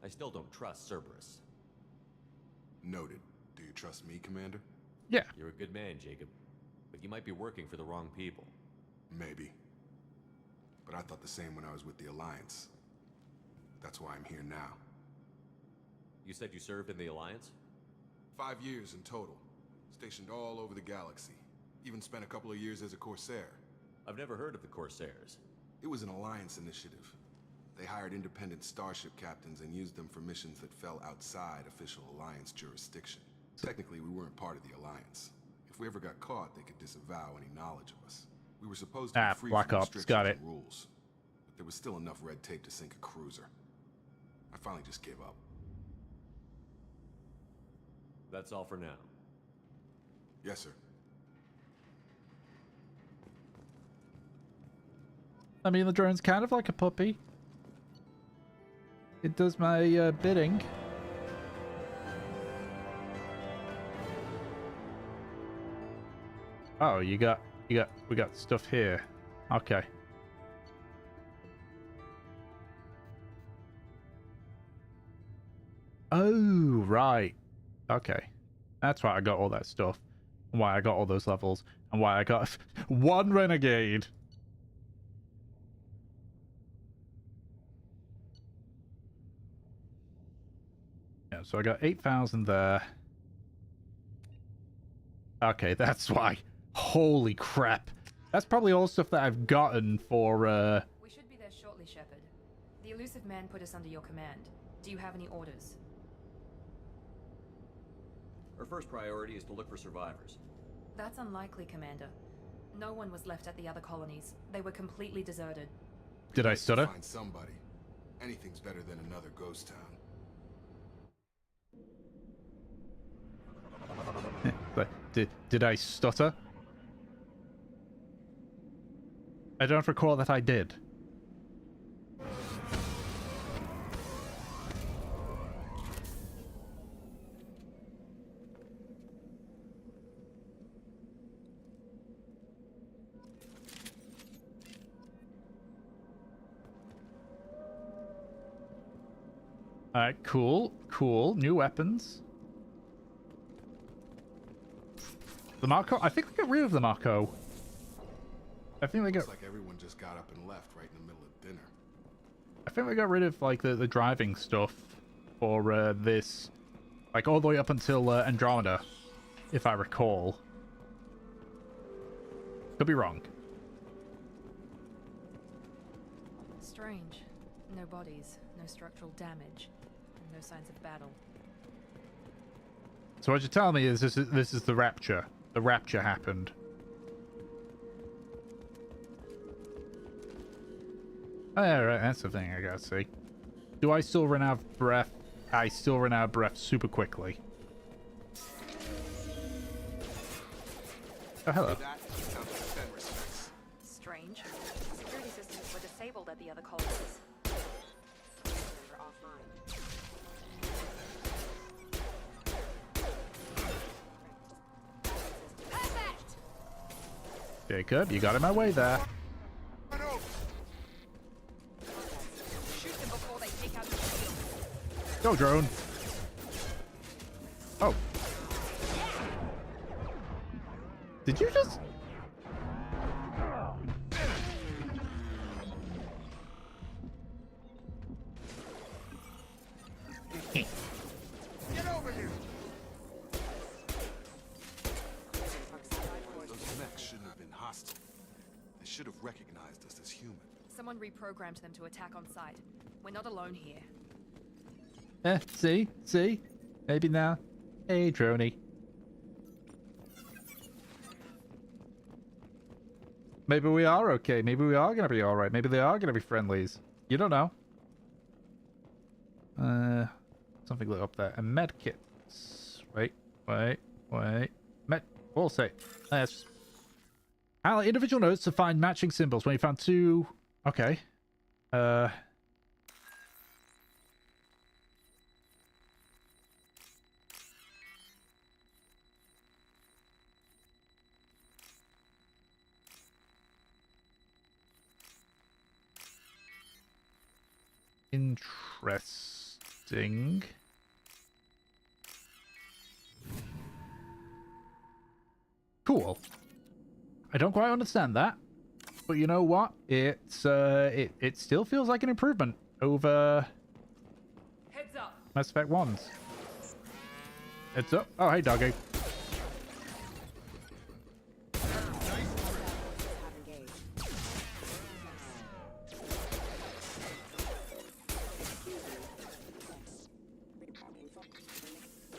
I: I still don't trust Cerberus.
J: Noted. Do you trust me, Commander?
A: Yeah.
I: You're a good man, Jacob. But you might be working for the wrong people.
J: Maybe. But I thought the same when I was with the Alliance. That's why I'm here now.
I: You said you served in the Alliance?
J: 5 years in total. Stationed all over the galaxy. Even spent a couple of years as a Corsair.
I: I've never heard of the Corsairs.
J: It was an Alliance initiative. They hired independent starship captains and used them for missions that fell outside official Alliance jurisdiction. Technically, we weren't part of the Alliance. If we ever got caught, they could disavow any knowledge of us. We were supposed to be free
A: Black
J: from
A: Ops,
J: restrictions
A: got it.
J: and rules. But there was still enough red tape to sink a cruiser. I finally just gave up.
I: That's all for now.
J: Yes, sir.
A: I mean, the drone's kind of like a puppy. It does my bidding. Oh, we got stuff here. Okay. Oh, right. Okay. That's why I got all that stuff. And why I got all those levels. And why I got one renegade. Yeah, so I got 8,000 there. Okay, that's why. Holy crap. That's probably all stuff that I've gotten for,
B: We should be there shortly, Shepard. The elusive man put us under your command. Do you have any orders?
I: Our first priority is to look for survivors.
B: That's unlikely, Commander. No one was left at the other colonies. They were completely deserted.
A: Did I stutter?
J: Find somebody. Anything's better than another ghost town.
A: But did I stutter? I don't recall that I did. Alright, cool. Cool. New weapons. The Marco? I think they got rid of the Marco. I think they got...
J: Looks like everyone just got up and left right in the middle of dinner.
A: I think they got rid of, like, the driving stuff for, this. Like, all the way up until Andromeda, if I recall. Could be wrong.
B: Strange. No bodies, no structural damage, and no signs of battle.
A: So what you're telling me is this is the Rapture. The Rapture happened. Oh, yeah, right, that's the thing I gotta see. Do I still run out of breath? I still run out of breath super quickly. Oh, hello.
F: Strange. Security systems were disabled at the other colonies. They're offline.
B: Perfect!
A: Jacob, you got in my way there.
F: Shoot them before they take out the shield.
A: Go, drone. Oh. Did you just...
J: Get over here! Those mechs shouldn't have been hostile. They should have recognized us as human.
F: Someone reprogrammed them to attack on sight. We're not alone here.
A: See? See? Maybe now. Hey, droney. Maybe we are okay. Maybe we are gonna be alright. Maybe they are gonna be friendlies. You don't know. Something lit up there. A med kits. Wait. Med. We'll say. That's. Individual notes to find matching symbols. When you found two. Okay. Interesting. Cool. I don't quite understand that, but you know what? It's it still feels like an improvement over
F: Heads up.
A: Mass Effect 1's. Heads up. Oh, hey, doggy.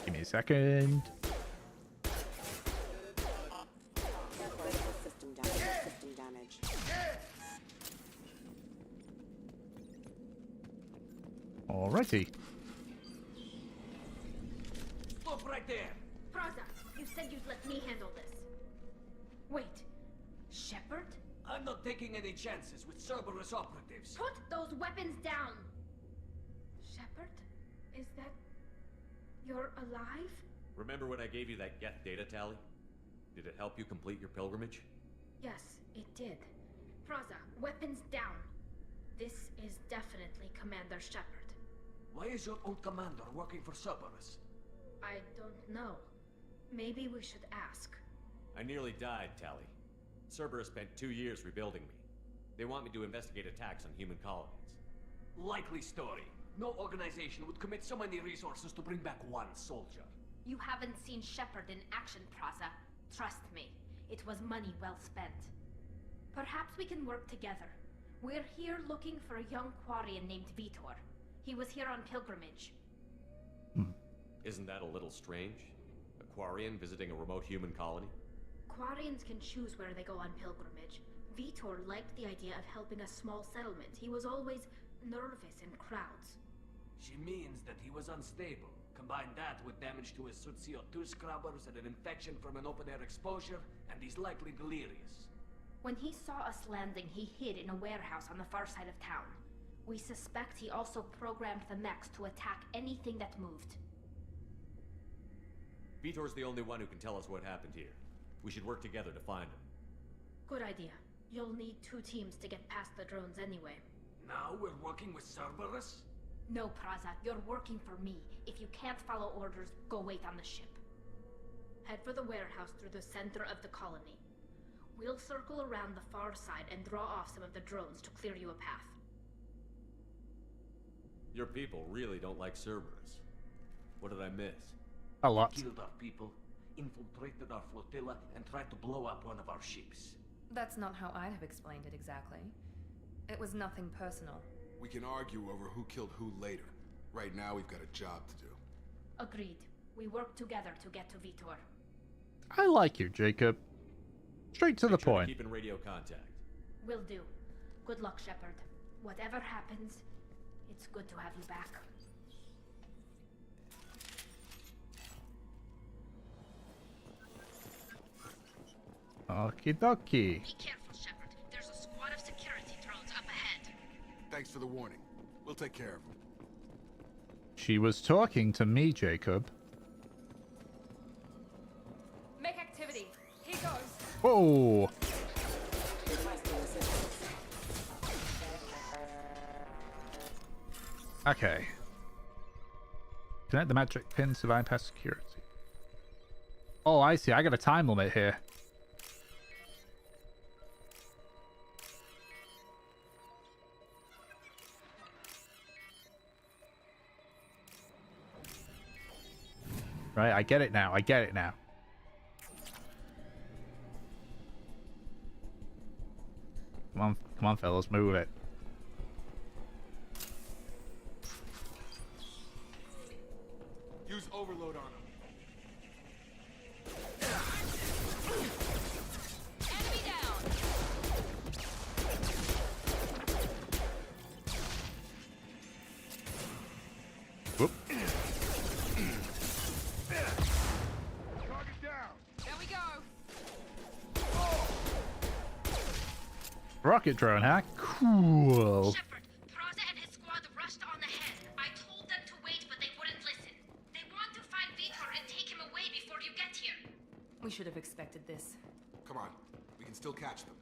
A: Give me a second.
F: System damage.
A: Alrighty.
G: Stop right there!
L: Praza, you said you'd let me handle this. Wait, Shepard?
G: I'm not taking any chances with Cerberus operatives.
L: Put those weapons down! Shepard? Is that... you're alive?
I: Remember when I gave you that Geth data tally? Did it help you complete your pilgrimage?
L: Yes, it did. Praza, weapons down. This is definitely Commander Shepard.
G: Why is your old commander working for Cerberus?
L: I don't know. Maybe we should ask.
I: I nearly died, Tally. Cerberus spent 2 years rebuilding me. They want me to investigate attacks on human colonies.
G: Likely story. No organization would commit so many resources to bring back one soldier.
L: You haven't seen Shepard in action, Praza. Trust me, it was money well spent. Perhaps we can work together. We're here looking for a young Quarian named Vitor. He was here on pilgrimage.
I: Isn't that a little strange? A Quarian visiting a remote human colony?
L: Quarians can choose where they go on pilgrimage. Vitor liked the idea of helping a small settlement. He was always nervous in crowds.
G: She means that he was unstable. Combine that with damage to his suit CO2 scrubbers and an infection from an open-air exposure, and he's likely delirious.
L: When he saw us landing, he hid in a warehouse on the far side of town. We suspect he also programmed the mechs to attack anything that moved.
I: Vitor's the only one who can tell us what happened here. We should work together to find him.
L: Good idea. You'll need 2 teams to get past the drones anyway.
G: Now we're working with Cerberus?
L: No, Praza, you're working for me. If you can't follow orders, go wait on the ship. Head for the warehouse through the center of the colony. We'll circle around the far side and draw off some of the drones to clear you a path.
I: Your people really don't like Cerberus. What did I miss?
A: A lot.
M: Killed our people, infiltrated our flotilla, and tried to blow up one of our ships.
B: That's not how I'd have explained it exactly. It was nothing personal.
J: We can argue over who killed who later. Right now, we've got a job to do.
L: Agreed. We work together to get to Vitor.
A: I like you, Jacob. Straight to the
I: Make sure to
A: point.
I: keep in radio contact.
L: Will do. Good luck, Shepard. Whatever happens, it's good to have you back.
A: Okie dokie.
L: Be careful, Shepard. There's a squad of security drones up ahead.
J: Thanks for the warning. We'll take care of them.
A: She was talking to me, Jacob.
F: Make activity. Here goes.
A: Whoa! Okay. Connect the magic pins to bypass security. Oh, I see. I got a time limit here. Right, I get it now. I get it now. Come on, fellas, move it.
J: Use overload on them.
F: Enemy down.
A: Whoop.
J: Target down.
F: There we go.
A: Rocket drone, huh? Cool.
L: Shepard, Praza and his squad rushed on ahead. I told them to wait, but they wouldn't listen. They want to find Vitor and take him away before you get here.
B: We should have expected this.
J: Come on. We can still catch them.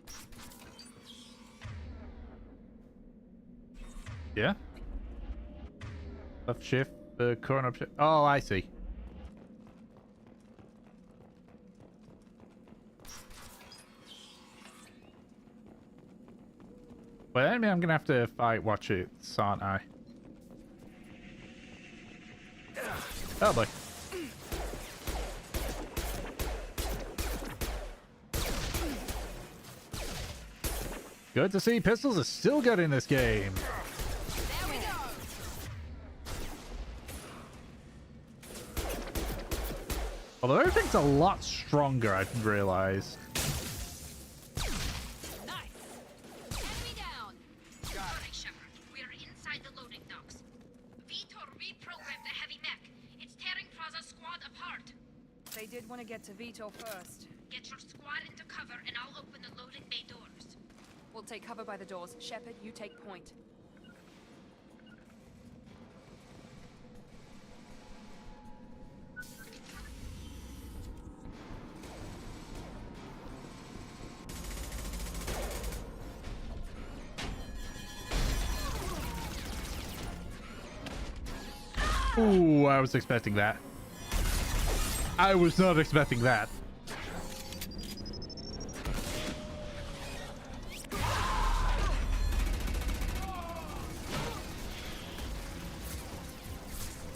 A: Yeah? Left shift, the current up shift. Oh, I see. Well, I mean, I'm gonna have to fight watch it, aren't I? Oh boy. Good to see pistols are still good in this game.
F: There we go.
A: Although everything's a lot stronger, I've realized.
F: Nice. Enemy down.
L: Sorry, Shepard. We're inside the loading docks. Vitor reprogrammed the heavy mech. It's tearing Praza's squad apart.
F: They did want to get to Vitor first.
L: Get your squad into cover and I'll open the loading bay doors.
F: We'll take cover by the doors. Shepard, you take point.
A: Ooh, I was expecting that. I was not expecting that.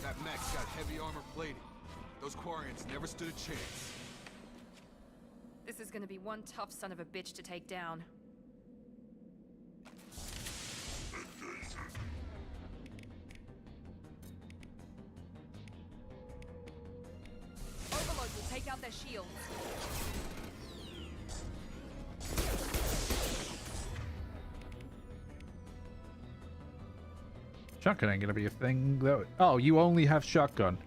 J: That mech's got heavy armor plating. Those Quarians never stood a chance.
F: This is gonna be one tough son of a bitch to take down. Overload will take out their shields.
A: Shotgun ain't gonna be a thing, though. Oh, you only have shotgun.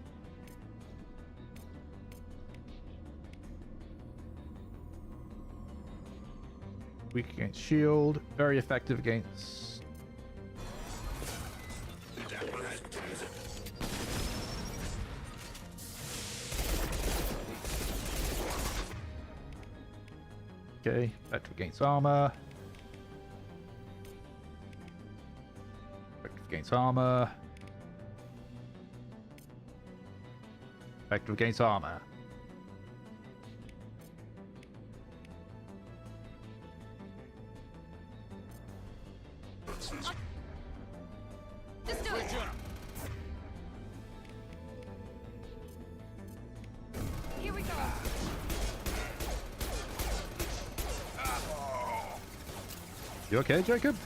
A: Weak against shield. Very effective against... Okay, effective against armor. Effective against armor. Effective against armor.
F: Let's do it.
A: You okay, Jacob?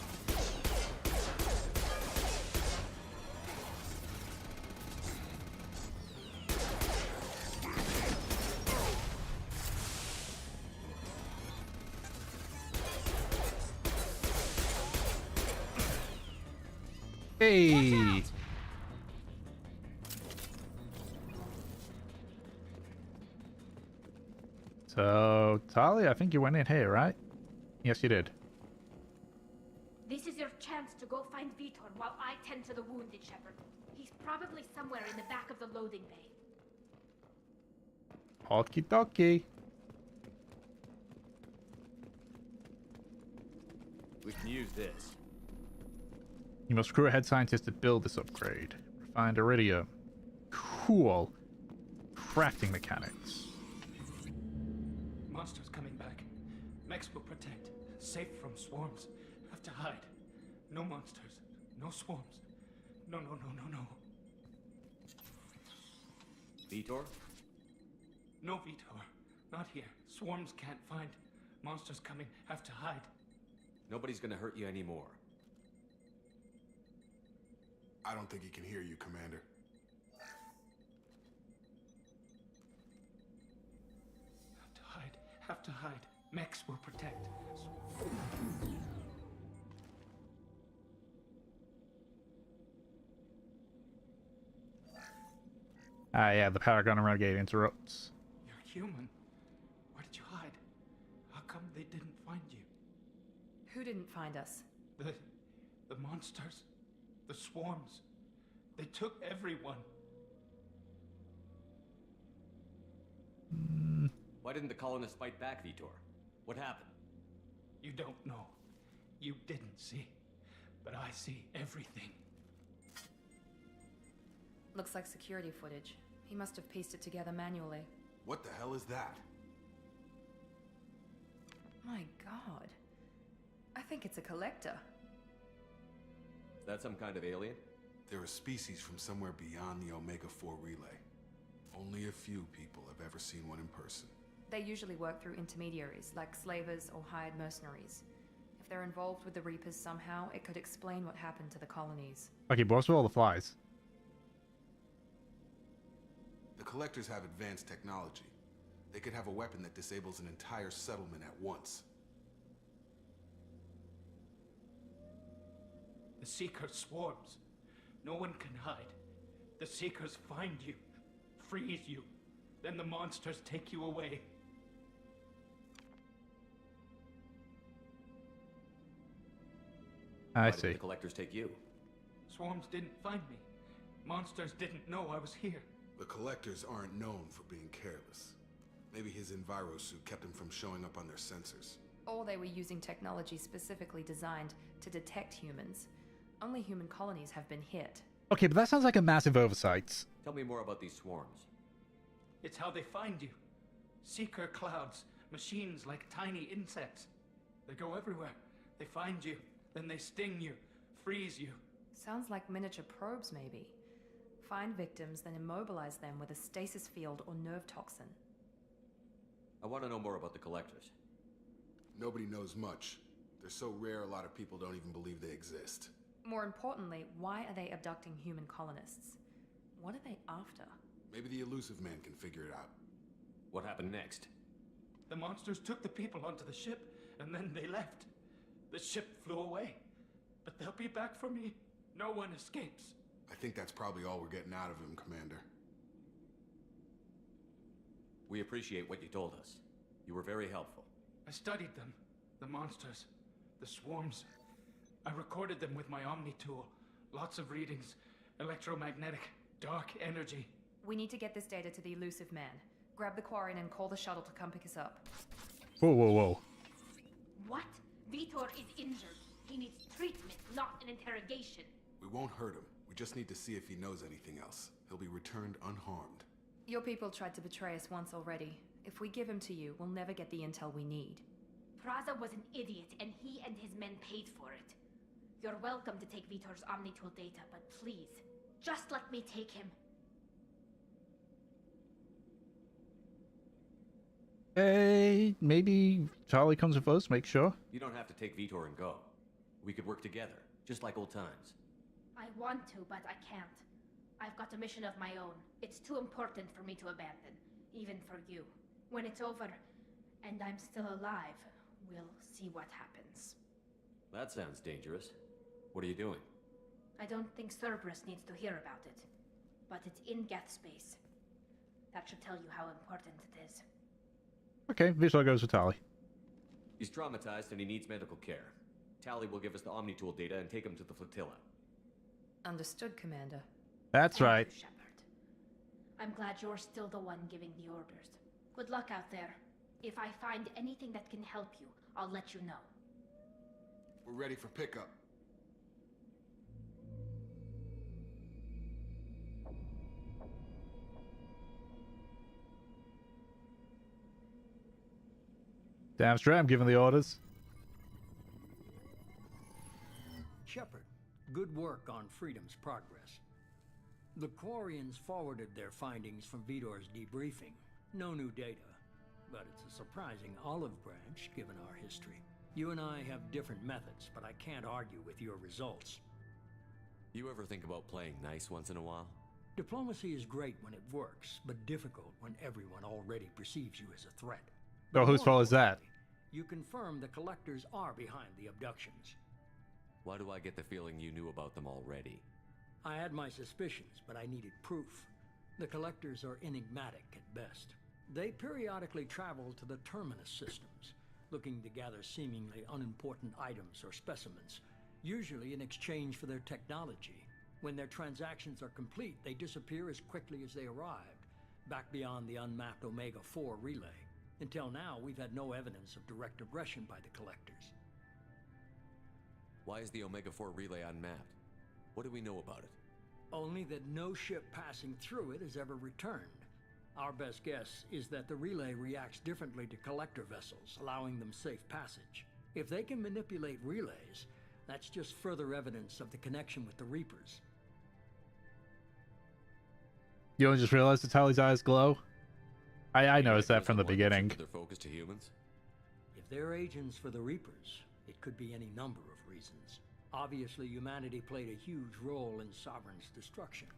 A: Hey! So, Talia, I think you went in here, right? Yes, you did.
L: This is your chance to go find Vitor while I tend to the wounded, Shepard. He's probably somewhere in the back of the loading bay.
A: Okie dokie.
I: We can use this.
A: You must recruit a head scientist to build this upgrade. Refined iridium. Cool. Crafting mechanics.
N: Monsters coming back. Mechs will protect. Safe from swarms. Have to hide. No monsters. No swarms. No.
I: Vitor?
N: No Vitor. Not here. Swarms can't find. Monsters coming. Have to hide.
I: Nobody's gonna hurt you anymore.
J: I don't think he can hear you, Commander.
N: Have to hide. Mechs will protect.
A: Ah, yeah, the Paragon and Renegade interrupts.
N: You're human. Where did you hide? How come they didn't find you?
B: Who didn't find us?
N: The monsters. The swarms. They took everyone.
I: Why didn't the colonists fight back, Vitor? What happened?
N: You don't know. You didn't see. But I see everything.
B: Looks like security footage. He must have pieced it together manually.
J: What the hell is that?
B: My god. I think it's a collector.
I: Is that some kind of alien?
J: They're a species from somewhere beyond the Omega-4 relay. Only a few people have ever seen one in person.
B: They usually work through intermediaries, like slavers or hired mercenaries. If they're involved with the Reapers somehow, it could explain what happened to the colonies.
A: Okay, but what's with all the flies?
J: The Collectors have advanced technology. They could have a weapon that disables an entire settlement at once.
N: The Seeker swarms. No one can hide. The Seekers find you, freeze you, then the monsters take you away.
A: I
I: Why
A: see.
I: did the collectors take you?
N: Swarms didn't find me. Monsters didn't know I was here.
J: The Collectors aren't known for being careless. Maybe his envirosuit kept him from showing up on their sensors.
B: Or they were using technology specifically designed to detect humans. Only human colonies have been hit.
A: Okay, but that sounds like a massive oversight.
I: Tell me more about these swarms.
N: It's how they find you. Seeker clouds, machines like tiny insects. They go everywhere. They find you, then they sting you, freeze you.
B: Sounds like miniature probes, maybe. Find victims, then immobilize them with a stasis field or nerve toxin.
I: I want to know more about the collectors.
J: Nobody knows much. They're so rare, a lot of people don't even believe they exist.
B: More importantly, why are they abducting human colonists? What are they after?
J: Maybe the elusive man can figure it out.
I: What happened next?
N: The monsters took the people onto the ship, and then they left. The ship flew away. But they'll be back for me. No one escapes.
J: I think that's probably all we're getting out of him, Commander.
I: We appreciate what you told us. You were very helpful.
N: I studied them. The monsters. The swarms. I recorded them with my Omni tool. Lots of readings. Electromagnetic. Dark energy.
B: We need to get this data to the elusive man. Grab the Quarian and call the shuttle to come pick us up.
A: Whoa, whoa, whoa.
L: What? Vitor is injured. He needs treatment, not an interrogation.
J: We won't hurt him. We just need to see if he knows anything else. He'll be returned unharmed.
B: Your people tried to betray us once already. If we give him to you, we'll never get the intel we need.
L: Praza was an idiot, and he and his men paid for it. You're welcome to take Vitor's Omnitool data, but please, just let me take him.
A: Hey, maybe Charlie comes with us, make sure.
I: You don't have to take Vitor and go. We could work together, just like old times.
L: I want to, but I can't. I've got a mission of my own. It's too important for me to abandon, even for you. When it's over, and I'm still alive, we'll see what happens.
I: That sounds dangerous. What are you doing?
L: I don't think Cerberus needs to hear about it, but it's in Geth space. That should tell you how important it is.
A: Okay, visual goes with Tali.
I: He's traumatized and he needs medical care. Tali will give us the Omni-Tool data and take him to the flotilla.
B: Understood, Commander.
A: That's right.
L: Thank you, Shepard. I'm glad you're still the one giving the orders. Good luck out there. If I find anything that can help you, I'll let you know.
J: We're ready for pickup.
A: Damn straight, I'm giving the orders.
C: Shepard, good work on Freedom's progress. The Quarians forwarded their findings from Vidor's debriefing. No new data, but it's a surprising olive branch given our history. You and I have different methods, but I can't argue with your results.
I: You ever think about playing nice once in a while?
C: Diplomacy is great when it works, but difficult when everyone already perceives you as a threat.
A: Oh, whose fault is that?
C: You confirm the Collectors are behind the abductions.
I: Why do I get the feeling you knew about them already?
C: I had my suspicions, but I needed proof. The Collectors are enigmatic at best. They periodically travel to the Terminus systems, looking to gather seemingly unimportant items or specimens, usually in exchange for their technology. When their transactions are complete, they disappear as quickly as they arrived, back beyond the unmapped Omega-4 relay. Until now, we've had no evidence of direct aggression by the Collectors.
I: Why is the Omega-4 relay unmapped? What do we know about it?
C: Only that no ship passing through it has ever returned. Our best guess is that the relay reacts differently to Collector vessels, allowing them safe passage. If they can manipulate relays, that's just further evidence of the connection with the Reapers.
A: You only just realized that Tali's eyes glow? I noticed that from the beginning.
I: Their focus to humans?
C: If they're agents for the Reapers, it could be any number of reasons. Obviously, humanity played a huge role in Sovereign's destruction.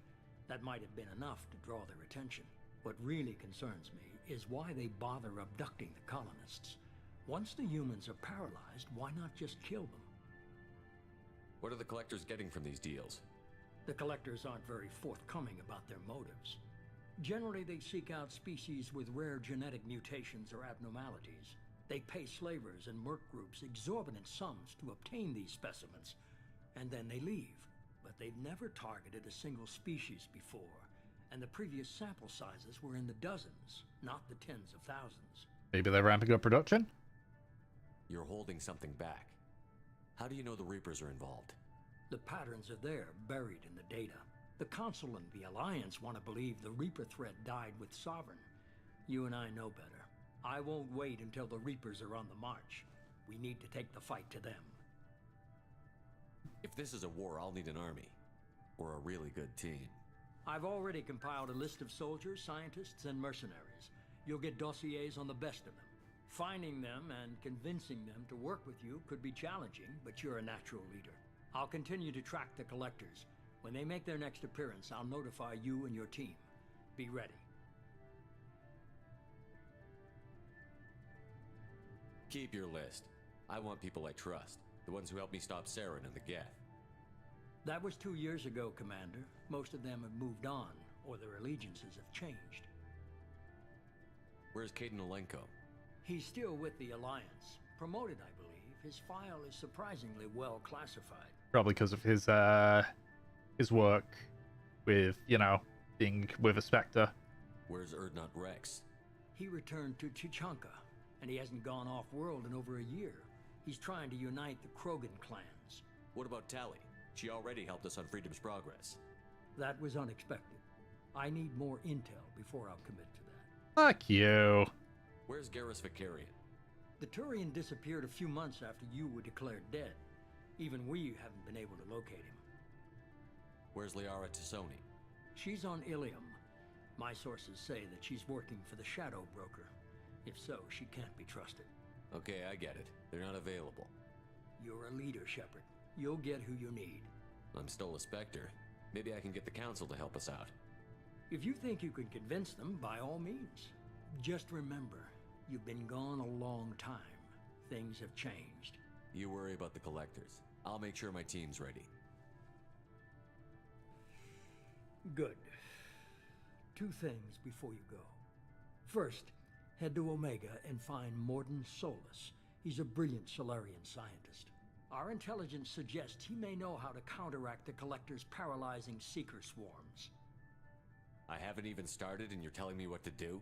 C: That might have been enough to draw their attention. What really concerns me is why they bother abducting the colonists. Once the humans are paralyzed, why not just kill them?
I: What are the Collectors getting from these deals?
C: The Collectors aren't very forthcoming about their motives. Generally, they seek out species with rare genetic mutations or abnormalities. They pay slavers and merc groups exorbitant sums to obtain these specimens, and then they leave. But they've never targeted a single species before, and the previous sample sizes were in the dozens, not the tens of thousands.
A: Maybe they're ramping up production?
I: You're holding something back. How do you know the Reapers are involved?
C: The patterns are there, buried in the data. The Council and the Alliance want to believe the Reaper threat died with Sovereign. You and I know better. I won't wait until the Reapers are on the march. We need to take the fight to them.
I: If this is a war, I'll need an army. Or a really good team.
C: I've already compiled a list of soldiers, scientists, and mercenaries. You'll get dossiers on the best of them. Finding them and convincing them to work with you could be challenging, but you're a natural leader. I'll continue to track the Collectors. When they make their next appearance, I'll notify you and your team. Be ready.
I: Keep your list. I want people I trust. The ones who helped me stop Saren and the Geth.
C: That was 2 years ago, Commander. Most of them have moved on, or their allegiances have changed.
I: Where's Caden Olenko?
C: He's still with the Alliance. Promoted, I believe. His file is surprisingly well classified.
A: Probably because of his work with, you know, being with a Spectre.
I: Where's Erdnot Rex?
C: He returned to Chichanka, and he hasn't gone off-world in over a year. He's trying to unite the Krogan clans.
I: What about Tali? She already helped us on Freedom's progress.
C: That was unexpected. I need more intel before I'll commit to that.
A: Fuck you.
I: Where's Garrus Vicarian?
C: The Turian disappeared a few months after you were declared dead. Even we haven't been able to locate him.
I: Where's Liara Tassoni?
C: She's on Ilium. My sources say that she's working for the Shadow Broker. If so, she can't be trusted.
I: Okay, I get it. They're not available.
C: You're a leader, Shepard. You'll get who you need.
I: I'm still a Spectre. Maybe I can get the Council to help us out.
C: If you think you can convince them, by all means. Just remember, you've been gone a long time. Things have changed.
I: You worry about the Collectors. I'll make sure my team's ready.
C: Good. Two things before you go. First, head to Omega and find Morden Solus. He's a brilliant Solarian scientist. Our intelligence suggests he may know how to counteract the Collector's paralyzing Seeker swarms.
I: I haven't even started and you're telling me what to do?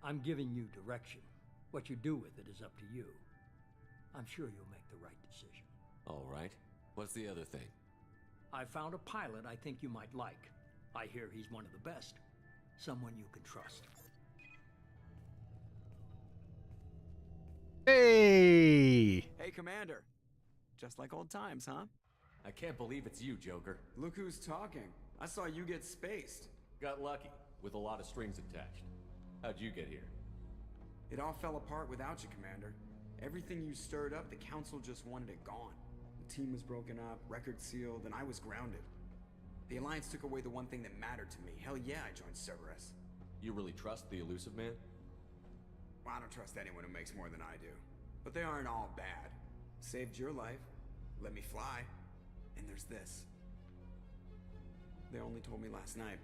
C: I'm giving you direction. What you do with it is up to you. I'm sure you'll make the right decision.
I: All right. What's the other thing?
C: I found a pilot I think you might like. I hear he's one of the best. Someone you can trust.
A: Hey!
D: Hey, Commander. Just like old times, huh?
I: I can't believe it's you, Joker.
D: Look who's talking. I saw you get spaced.
I: Got lucky, with a lot of strings attached. How'd you get here?
D: It all fell apart without you, Commander. Everything you stirred up, the Council just wanted it gone. The team was broken up, record sealed, and I was grounded. The Alliance took away the one thing that mattered to me. Hell yeah, I joined Cerberus.
I: You really trust the Elusive Man?
D: Well, I don't trust anyone who makes more than I do. But they aren't all bad. Saved your life, let me fly, and there's this. They only told me last night.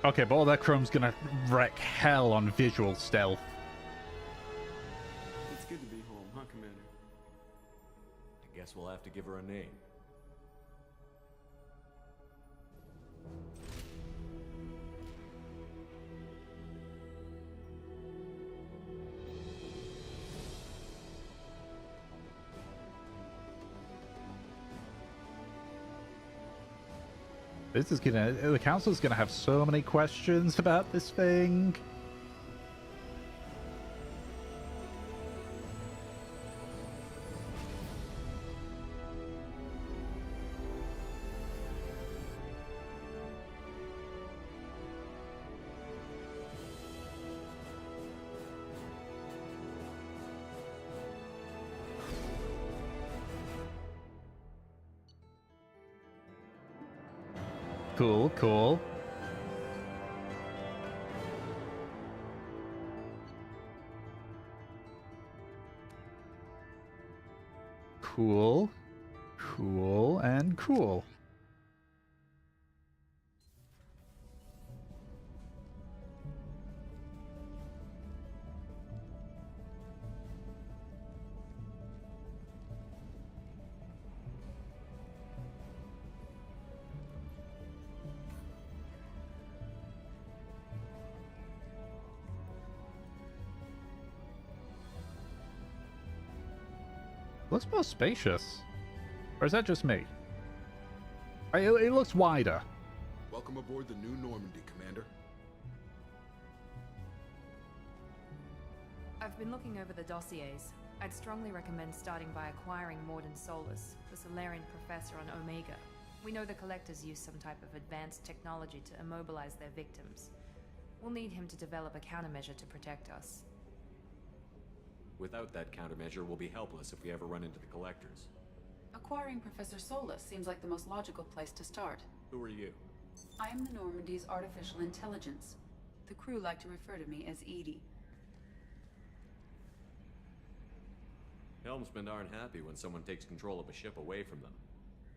A: Okay, but all that chrome's gonna wreck hell on visual stealth.
D: It's good to be home, huh, Commander?
I: I guess we'll have to give her a name.
A: This is gonna... The Council's gonna have so many questions about this thing. Cool, cool. Cool. Cool and cool. Looks more spacious. Or is that just me? It looks wider.
J: Welcome aboard the new Normandy, Commander.
B: I've been looking over the dossiers. I'd strongly recommend starting by acquiring Morden Solus, the Solarian professor on Omega. We know the Collectors use some type of advanced technology to immobilize their victims. We'll need him to develop a countermeasure to protect us.
I: Without that countermeasure, we'll be helpless if we ever run into the Collectors.
O: Acquiring Professor Solus seems like the most logical place to start.
I: Who are you?
O: I am the Normandy's artificial intelligence. The crew like to refer to me as Edie.
I: Helmsmen aren't happy when someone takes control of a ship away from them.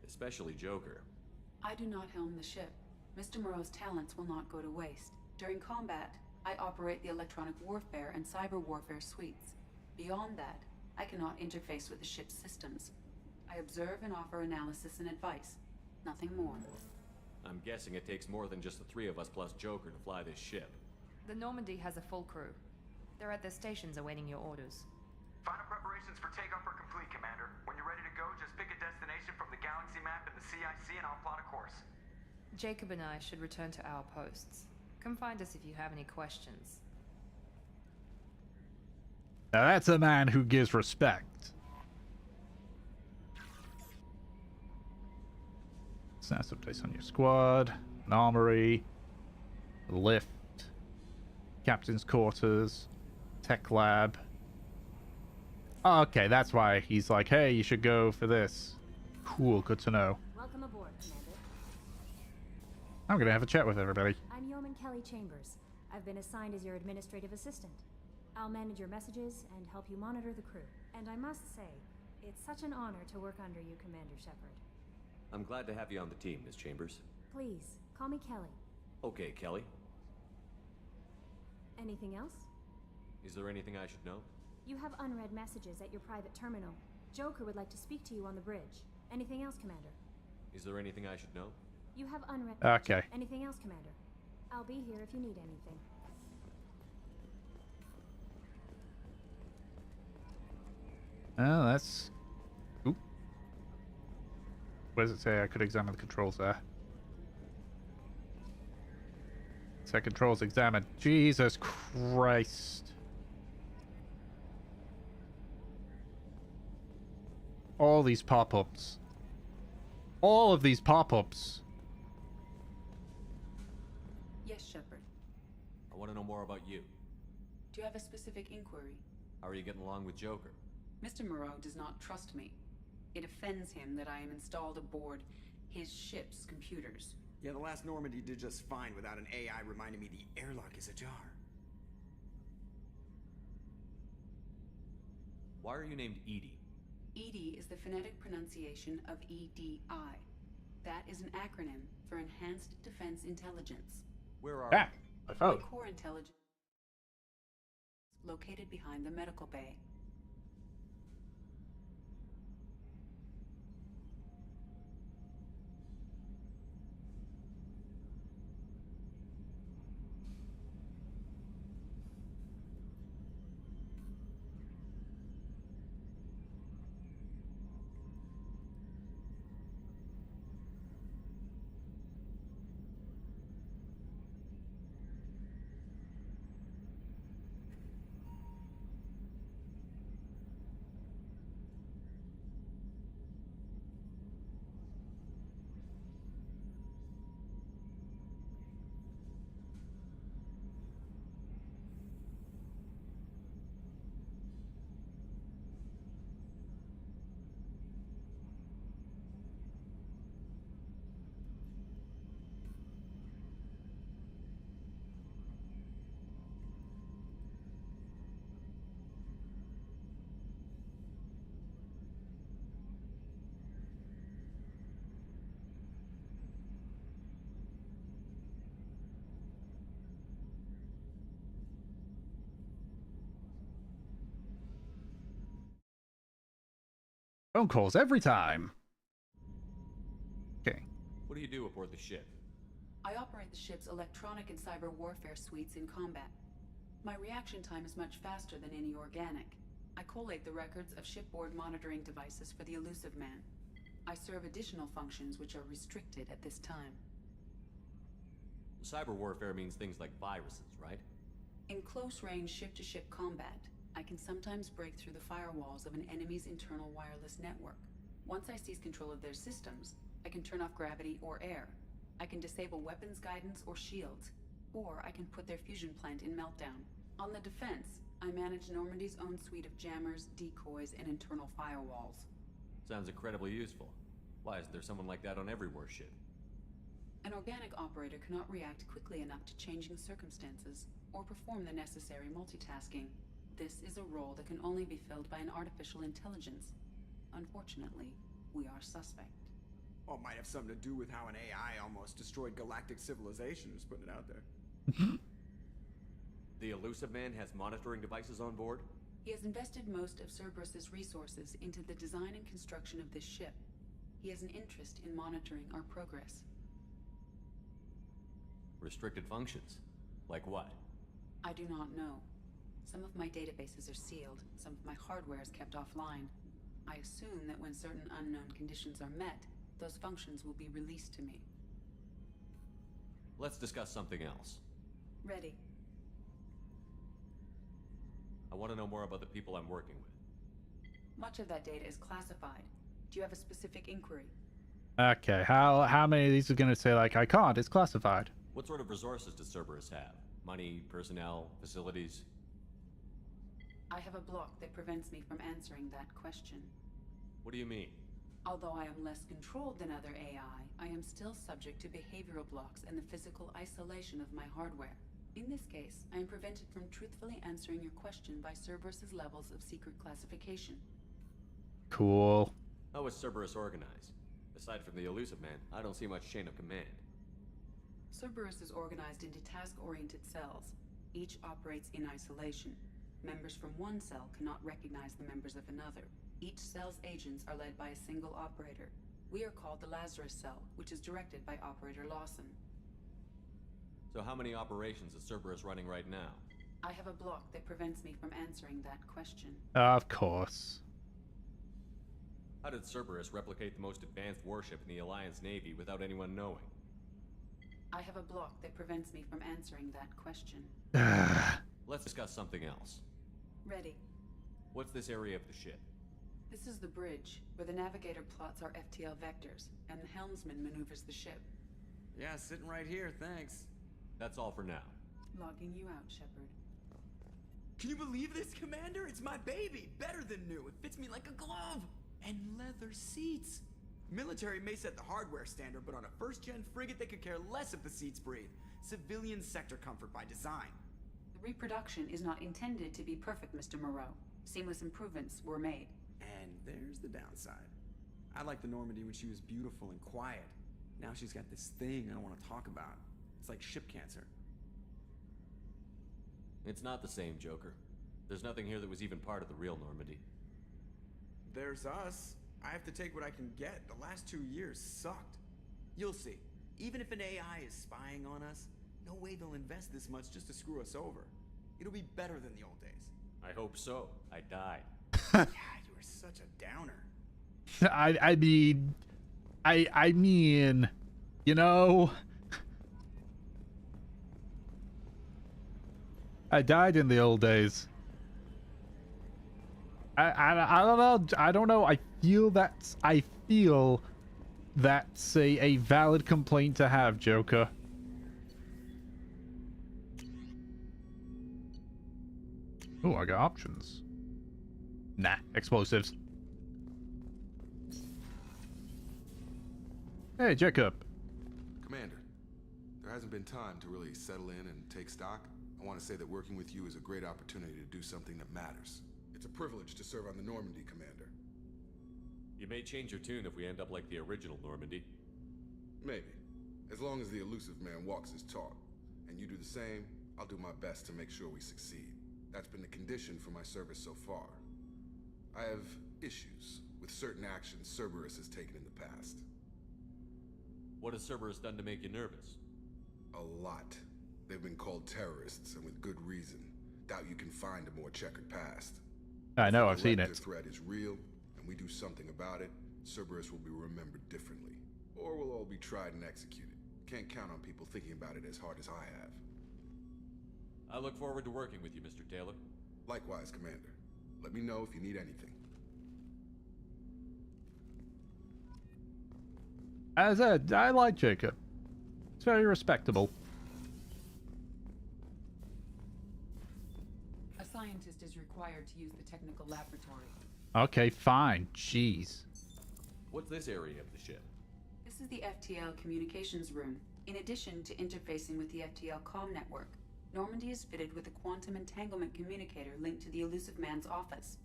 I: Especially Joker.
O: I do not helm the ship. Mr. Moreau's talents will not go to waste. During combat, I operate the electronic warfare and cyber warfare suites. Beyond that, I cannot interface with the ship's systems. I observe and offer analysis and advice. Nothing more.
I: I'm guessing it takes more than just the three of us plus Joker to fly this ship.
B: The Normandy has a full crew. They're at their stations awaiting your orders.
P: Final preparations for takeoff are complete, Commander. When you're ready to go, just pick a destination from the galaxy map in the CIC and I'll plot a course.
B: Jacob and I should return to our posts. Come find us if you have any questions.
A: Now that's a man who gives respect. Snap some place on your squad. An armory. A lift. Captain's quarters. Tech lab. Oh, okay, that's why he's like, hey, you should go for this. Cool, good to know.
Q: Welcome aboard, Commander.
A: I'm gonna have a chat with everybody.
Q: I'm Yeoman Kelly Chambers. I've been assigned as your administrative assistant. I'll manage your messages and help you monitor the crew. And I must say, it's such an honor to work under you, Commander Shepard.
I: I'm glad to have you on the team, Miss Chambers.
Q: Please, call me Kelly.
I: Okay, Kelly.
Q: Anything else?
I: Is there anything I should know?
Q: You have unread messages at your private terminal. Joker would like to speak to you on the bridge. Anything else, Commander?
I: Is there anything I should know?
Q: You have unread.
A: Okay.
Q: Anything else, Commander? I'll be here if you need anything.
A: Oh, that's... Oop. What does it say? I could examine the controls there. Set controls examined. Jesus Christ. All these pop-ups. All of these pop-ups.
O: Yes, Shepard.
I: I want to know more about you.
O: Do you have a specific inquiry?
I: How are you getting along with Joker?
O: Mr. Moreau does not trust me. It offends him that I am installed aboard his ship's computers.
D: Yeah, the last Normandy did just fine without an AI reminding me the airlock is ajar.
I: Why are you named Edie?
O: EDI is the phonetic pronunciation of EDI. That is an acronym for Enhanced Defense Intelligence.
I: Where are
A: my phone.
O: My core intelligence located behind the medical bay.
A: Phone calls every time. Okay.
I: What do you do aboard the ship?
O: I operate the ship's electronic and cyber warfare suites in combat. My reaction time is much faster than any organic. I collate the records of shipboard monitoring devices for the Elusive Man. I serve additional functions which are restricted at this time.
I: Cyber warfare means things like viruses, right?
O: In close-range ship-to-ship combat, I can sometimes break through the firewalls of an enemy's internal wireless network. Once I seize control of their systems, I can turn off gravity or air. I can disable weapons guidance or shields, or I can put their fusion plant in meltdown. On the defense, I manage Normandy's own suite of jammers, decoys, and internal firewalls.
I: Sounds incredibly useful. Why isn't there someone like that on every warship?
O: An organic operator cannot react quickly enough to changing circumstances, or perform the necessary multitasking. This is a role that can only be filled by an artificial intelligence. Unfortunately, we are suspect.
D: Well, it might have something to do with how an AI almost destroyed galactic civilization, just putting it out there.
I: The Elusive Man has monitoring devices on board?
O: He has invested most of Cerberus's resources into the design and construction of this ship. He has an interest in monitoring our progress.
I: Restricted functions? Like what?
O: I do not know. Some of my databases are sealed, some of my hardware is kept offline. I assume that when certain unknown conditions are met, those functions will be released to me.
I: Let's discuss something else.
O: Ready.
I: I want to know more about the people I'm working with.
O: Much of that data is classified. Do you have a specific inquiry?
A: Okay, how many of these are going to say, like, I can't, it's classified?
I: What sort of resources does Cerberus have? Money, personnel, facilities?
O: I have a block that prevents me from answering that question.
I: What do you mean?
O: Although I am less controlled than other AI, I am still subject to behavioral blocks and the physical isolation of my hardware. In this case, I am prevented from truthfully answering your question by Cerberus's levels of secret classification.
A: Cool.
I: How is Cerberus organized? Aside from the elusive man, I don't see much chain of command.
O: Cerberus is organized into task-oriented cells. Each operates in isolation. Members from one cell cannot recognize the members of another. Each cell's agents are led by a single operator. We are called the Lazarus cell, which is directed by Operator Lawson.
I: So how many operations is Cerberus running right now?
O: I have a block that prevents me from answering that question.
A: Of course.
I: How did Cerberus replicate the most advanced warship in the Alliance Navy without anyone knowing?
O: I have a block that prevents me from answering that question.
I: Let's discuss something else.
O: Ready.
I: What's this area of the ship?
O: This is the bridge, where the navigator plots our FTL vectors, and the helmsman maneuvers the ship.
D: Yeah, sitting right here, thanks.
I: That's all for now.
O: Logging you out, Shepard.
D: Can you believe this, Commander? It's my baby! Better than new. It fits me like a glove! And leather seats! Military may set the hardware standard, but on a first-gen frigate they could care less if the seats breathe. Civilian sector comfort by design.
O: The reproduction is not intended to be perfect, Mr. Moreau. Seamless improvements were made.
D: And there's the downside. I liked the Normandy when she was beautiful and quiet. Now she's got this thing I don't want to talk about. It's like ship cancer.
I: It's not the same, Joker. There's nothing here that was even part of the real Normandy.
D: There's us. I have to take what I can get. The last 2 years sucked. You'll see. Even if an AI is spying on us, no way they'll invest this much just to screw us over. It'll be better than the old days.
I: I hope so. I died.
D: Yeah, you were such a downer.
A: I mean, you know, I died in the old days. I don't know. I don't know. I feel that's a valid complaint to have, Joker. Oh, I got options. Nah, explosives. Hey, Jacob.
J: Commander, there hasn't been time to really settle in and take stock. I want to say that working with you is a great opportunity to do something that matters. It's a privilege to serve on the Normandy, Commander.
I: You may change your tune if we end up like the original Normandy.
J: Maybe. As long as the elusive man walks his talk, and you do the same, I'll do my best to make sure we succeed. That's been the condition for my service so far. I have issues with certain actions Cerberus has taken in the past.
I: What has Cerberus done to make you nervous?
J: A lot. They've been called terrorists, and with good reason. Doubt you can find a more checkered past.
A: I know, I've seen it.
J: The threat is real, and we do something about it, Cerberus will be remembered differently. Or we'll all be tried and executed. Can't count on people thinking about it as hard as I have.
I: I look forward to working with you, Mr. Taylor.
J: Likewise, Commander. Let me know if you need anything.
A: As I said, I like Jacob. It's very respectable.
O: A scientist is required to use the technical laboratory.
A: Okay, fine. Jeez.
I: What's this area of the ship?
O: This is the FTL communications room. In addition to interfacing with the FTL comm network, Normandy is fitted with a quantum entanglement communicator linked to the elusive man's office.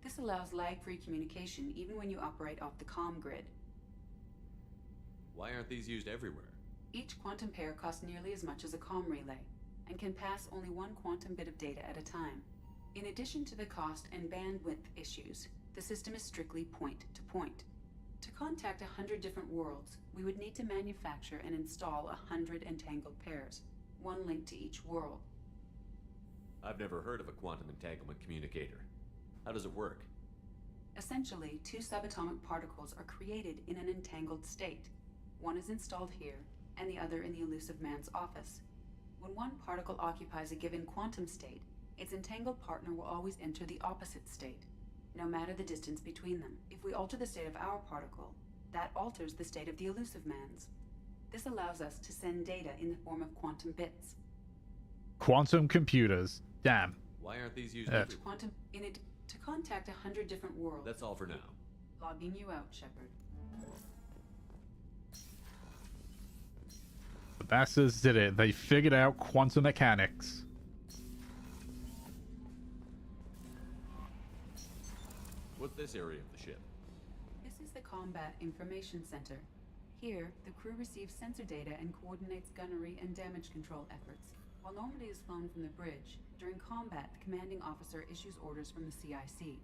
O: This allows lag-free communication even when you operate off the comm grid.
I: Why aren't these used everywhere?
O: Each quantum pair costs nearly as much as a comm relay, and can pass only one quantum bit of data at a time. In addition to the cost and bandwidth issues, the system is strictly point-to-point. To contact 100 different worlds, we would need to manufacture and install 100 entangled pairs, one linked to each world.
I: I've never heard of a quantum entanglement communicator. How does it work?
O: Essentially, two subatomic particles are created in an entangled state. One is installed here, and the other in the elusive man's office. When one particle occupies a given quantum state, its entangled partner will always enter the opposite state, no matter the distance between them. If we alter the state of our particle, that alters the state of the elusive man's. This allows us to send data in the form of quantum bits.
A: Quantum computers. Damn.
I: Why aren't these used?
O: Quantum in it to contact 100 different worlds.
I: That's all for now.
O: Logging you out, Shepard.
A: The bastards did it. They figured out quantum mechanics.
I: What's this area of the ship?
O: This is the Combat Information Center. Here, the crew receives sensor data and coordinates gunnery and damage control efforts. While Normandy is flown from the bridge, during combat, the commanding officer issues orders from the CIC.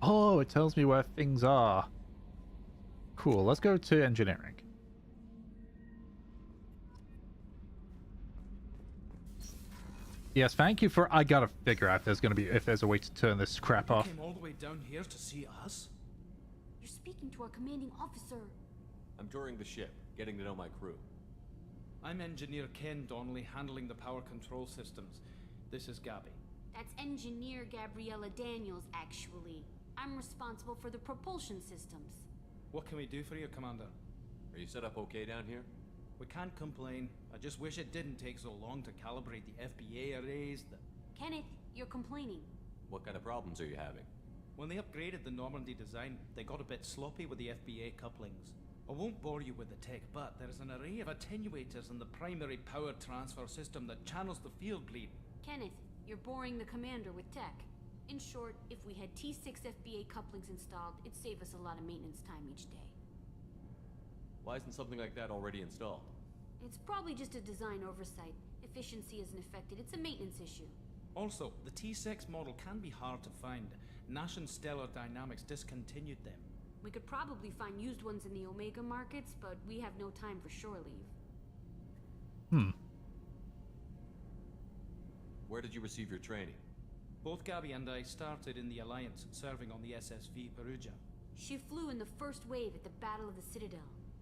A: Oh, it tells me where things are. Cool, let's go to engineering. Yes, thank you for... I gotta figure out if there's a way to turn this crap off.
N: You came all the way down here to see us?
R: You're speaking to our commanding officer.
I: I'm touring the ship, getting to know my crew.
N: I'm Engineer Ken Donnelly, handling the power control systems. This is Gabby.
R: That's Engineer Gabriella Daniels, actually. I'm responsible for the propulsion systems.
N: What can we do for you, Commander?
I: Are you set up okay down here?
N: We can't complain. I just wish it didn't take so long to calibrate the FBA arrays.
R: Kenneth, you're complaining.
I: What kind of problems are you having?
N: When they upgraded the Normandy design, they got a bit sloppy with the FBA couplings. I won't bore you with the tech, but there is an array of attenuators in the primary power transfer system that channels the field bleed.
R: Kenneth, you're boring the commander with tech. In short, if we had T6 FBA couplings installed, it'd save us a lot of maintenance time each day.
I: Why isn't something like that already installed?
R: It's probably just a design oversight. Efficiency isn't affected. It's a maintenance issue.
N: Also, the T6 model can be hard to find. Nash and Stellar Dynamics discontinued them.
R: We could probably find used ones in the Omega markets, but we have no time for shore leave.
I: Where did you receive your training?
N: Both Gabby and I started in the Alliance, serving on the SSV Perugia.
R: She flew in the first wave at the Battle of the Citadel.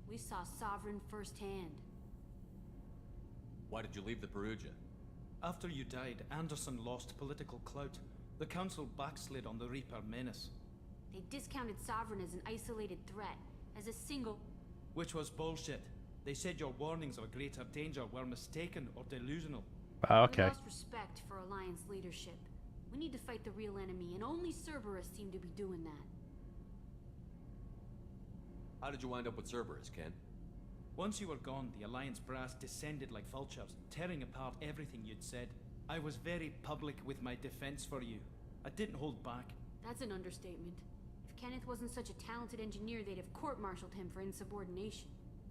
R: We saw Sovereign firsthand.
I: Why did you leave the Perugia?
N: After you died, Anderson lost political clout. The Council backslid on the Reaper menace.
R: They discounted Sovereign as an isolated threat, as a single...
N: Which was bullshit. They said your warnings of a greater danger were mistaken or delusional.
A: Okay.
R: We lost respect for Alliance leadership. We need to fight the real enemy, and only Cerberus seem to be doing that.
I: How did you wind up with Cerberus, Ken?
N: Once you were gone, the Alliance brass descended like vultures, tearing apart everything you'd said. I was very public with my defense for you. I didn't hold back.
R: That's an understatement. If Kenneth wasn't such a talented engineer, they'd have court-martialed him for insubordination.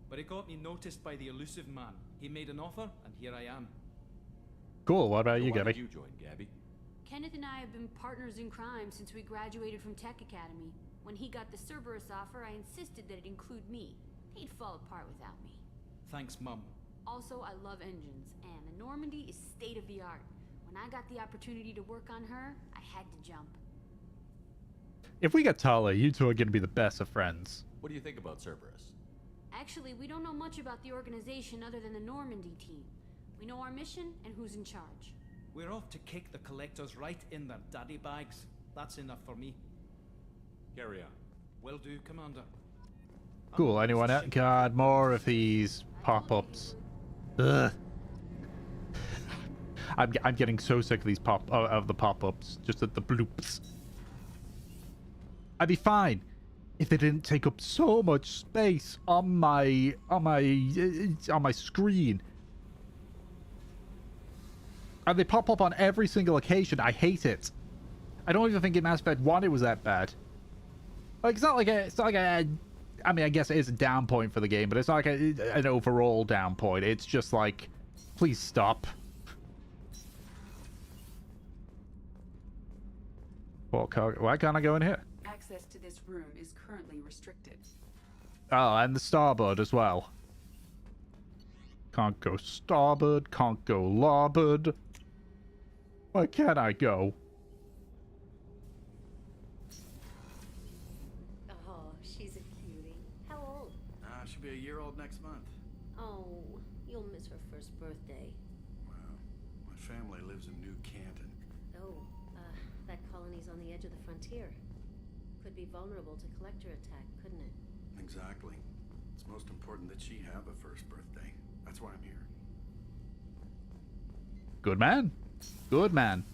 N: But it got me noticed by the elusive man. He made an offer, and here I am.
A: Cool, what about you,
I: Why
A: Gabby?
I: did you join, Gabby?
R: Kenneth and I have been partners in crime since we graduated from Tech Academy. When he got the Cerberus offer, I insisted that it include me. He'd fall apart without me.
N: Thanks, Mum.
R: Also, I love engines, and the Normandy is state-of-the-art. When I got the opportunity to work on her, I had to jump.
A: If we get Tala, you two are going to be the best of friends.
I: What do you think about Cerberus?
R: Actually, we don't know much about the organization other than the Normandy team. We know our mission and who's in charge.
N: We're off to kick the collectors right in their daddy bags. That's enough for me.
I: Carry on.
N: Will do, Commander.
A: Cool, anyone else? God, more of these pop-ups. Ugh. I'm getting so sick of these the pop-ups. Just the bloops. I'd be fine if they didn't take up so much space on my screen. And they pop up on every single occasion. I hate it. I don't even think in Mass Effect 1 it was that bad. Like, it's not like a I mean, I guess it is a down point for the game, but it's not like an overall down point. It's just like, please stop. Why can't I go in here?
O: Access to this room is currently restricted.
A: Oh, and the starboard as well. Can't go starboard, can't go larboard. Where can I go?
S: next month.
R: Oh, you'll miss her first birthday.
S: Well, my family lives in New Canton.
R: Oh, that colony's on the edge of the frontier. Could be vulnerable to collector attack, couldn't it?
S: Exactly. It's most important that she have a first birthday. That's why I'm here.
A: Good man. Good man.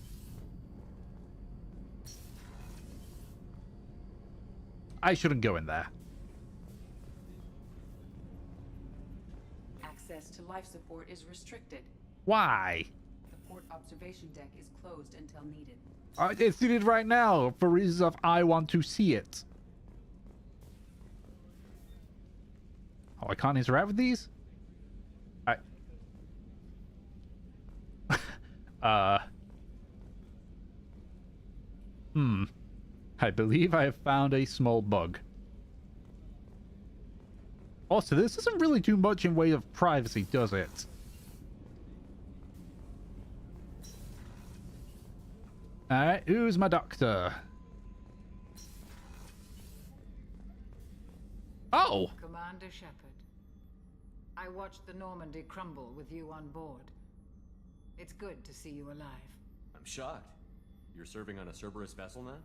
A: I shouldn't go in there.
O: Access to life support is restricted.
A: Why?
O: The port observation deck is closed until needed.
A: It's needed right now for reasons of I want to see it. Oh, I can't interact with these? I believe I have found a small bug. Also, this doesn't really do much in way of privacy, does it? Alright, who's my doctor? Oh!
T: Commander Shepard, I watched the Normandy crumble with you on board. It's good to see you alive.
I: I'm shocked. You're serving on a Cerberus vessel now?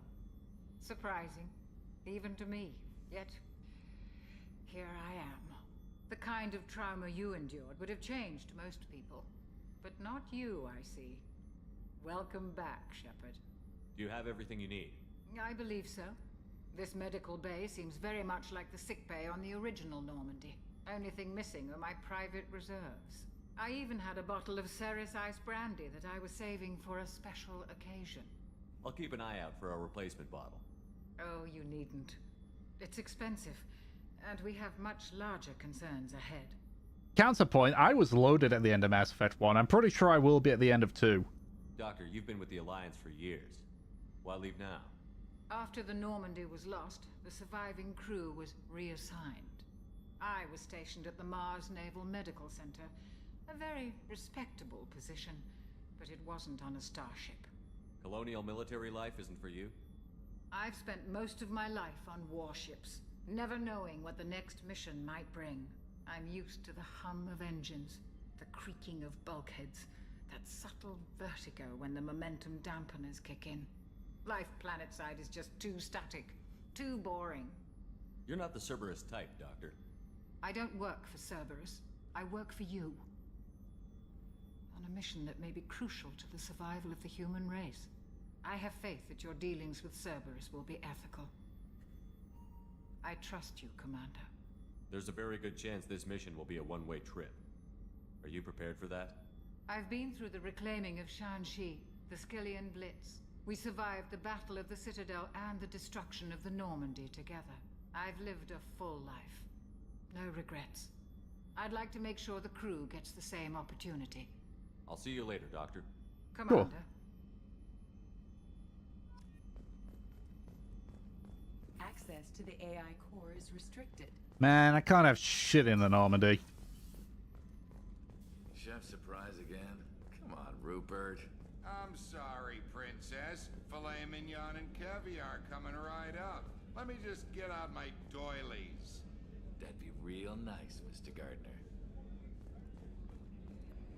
T: Surprising, even to me. Yet, here I am. The kind of trauma you endured would have changed most people. But not you, I see. Welcome back, Shepard.
I: Do you have everything you need?
T: I believe so. This medical bay seems very much like the sick bay on the original Normandy. Only thing missing are my private reserves. I even had a bottle of Ceres Ice brandy that I was saving for a special occasion.
I: I'll keep an eye out for a replacement bottle.
T: Oh, you needn't. It's expensive, and we have much larger concerns ahead.
A: Counterpoint, I was loaded at the end of Mass Effect 1. I'm pretty sure I will be at the end of 2.
I: Doctor, you've been with the Alliance for years. Why leave now?
T: After the Normandy was lost, the surviving crew was reassigned. I was stationed at the Mars Naval Medical Center, a very respectable position, but it wasn't on a starship.
I: Colonial military life isn't for you?
T: I've spent most of my life on warships, never knowing what the next mission might bring. I'm used to the hum of engines, the creaking of bulkheads, that subtle vertigo when the momentum dampeners kick in. Life planetside is just too static, too boring.
I: You're not the Cerberus type, Doctor.
T: I don't work for Cerberus. I work for you. On a mission that may be crucial to the survival of the human race. I have faith that your dealings with Cerberus will be ethical. I trust you, Commander.
I: There's a very good chance this mission will be a one-way trip. Are you prepared for that?
T: I've been through the reclaiming of Shanxi, the Skillian Blitz. We survived the Battle of the Citadel and the destruction of the Normandy together. I've lived a full life. No regrets. I'd like to make sure the crew gets the same opportunity.
I: I'll see you later, Doctor.
T: Commander.
A: Cool.
O: Access to the AI core is restricted.
A: Man, I can't have shit in the Normandy.
K: Chef surprise again? Come on, Rupert.
U: I'm sorry, Princess. Filet mignon and caviar coming right up. Let me just get out my doilies.
K: That'd be real nice, Mr. Gardner.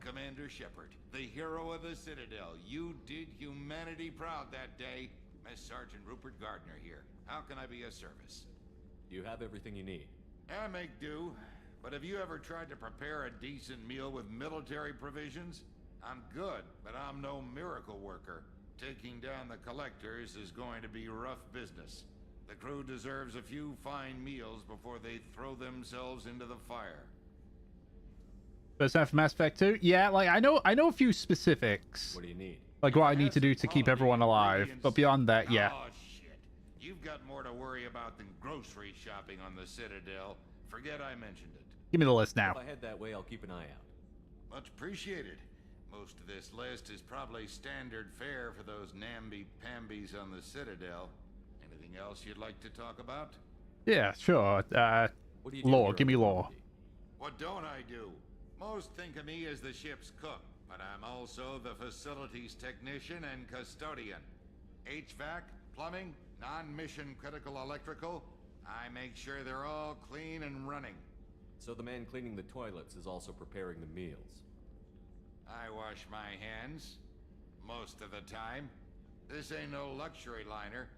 U: Commander Shepard, the hero of the Citadel. You did humanity proud that day. Mass Sergeant Rupert Gardner here. How can I be of service?
I: You have everything you need.
U: I make do. But have you ever tried to prepare a decent meal with military provisions? I'm good, but I'm no miracle worker. Taking down the collectors is going to be rough business. The crew deserves a few fine meals before they throw themselves into the fire.
A: First time for Mass Effect 2? Yeah, like I know a few specifics.
I: What do you need?
A: Like what I need to do to keep everyone alive. But beyond that, yeah.
U: Oh shit. You've got more to worry about than grocery shopping on the Citadel. Forget I mentioned it.
A: Give me the list now.
I: If I head that way, I'll keep an eye out.
U: Much appreciated. Most of this list is probably standard fare for those namby-pambies on the Citadel. Anything else you'd like to talk about?
A: Yeah, sure.
U: What do you do
A: Lore,
U: here
A: give me
U: on
A: lore.
U: Normandy? What don't I do? Most think of me as the ship's cook, but I'm also the facilities technician and custodian. HVAC, plumbing, non-mission critical electrical, I make sure they're all clean and running.
I: So the man cleaning the toilets is also preparing the meals.
U: I wash my hands. Most of the time. This ain't no luxury liner.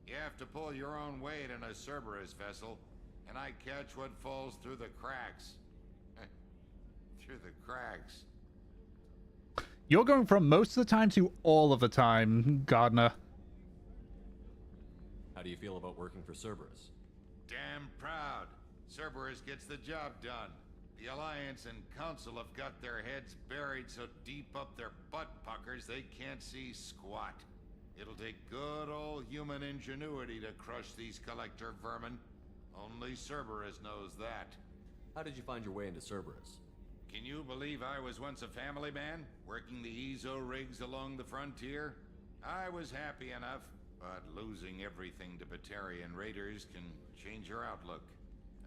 U: You have to pull your own weight in a Cerberus vessel, and I catch what falls through the cracks. Through the cracks.
A: You're going from most of the time to all of the time, Gardner.
I: How do you feel about working for Cerberus?
U: Damn proud. Cerberus gets the job done. The Alliance and Council have got their heads buried so deep up their butt puckers they can't see squat. It'll take good old human ingenuity to crush these collector vermin. Only Cerberus knows that.
I: How did you find your way into Cerberus?
U: Can you believe I was once a family man, working the EZO rigs along the frontier? I was happy enough, but losing everything to Batarian raiders can change your outlook.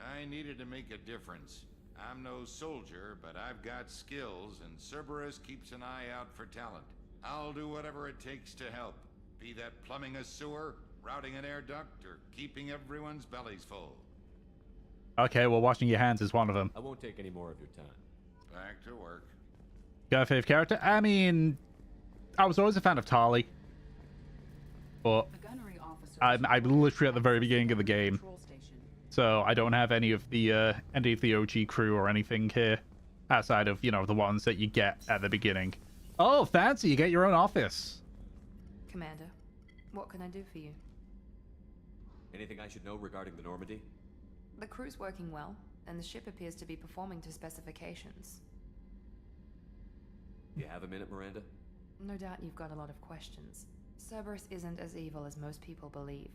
U: I needed to make a difference. I'm no soldier, but I've got skills, and Cerberus keeps an eye out for talent. I'll do whatever it takes to help. Be that plumbing a sewer, routing an air duct, or keeping everyone's bellies full.
A: Okay, well, washing your hands is one of them.
I: I won't take any more of your time.
U: Back to work.
A: Got a fave character? I mean, I was always a fan of Tali. But I'm literally at the very beginning of the game. So I don't have any of the OG crew or anything here. Outside of, you know, the ones that you get at the beginning. Oh, fancy, you get your own office.
B: Commander, what can I do for you?
I: Anything I should know regarding the Normandy?
B: The crew's working well, and the ship appears to be performing to specifications.
I: You have a minute, Miranda?
B: No doubt you've got a lot of questions. Cerberus isn't as evil as most people believe.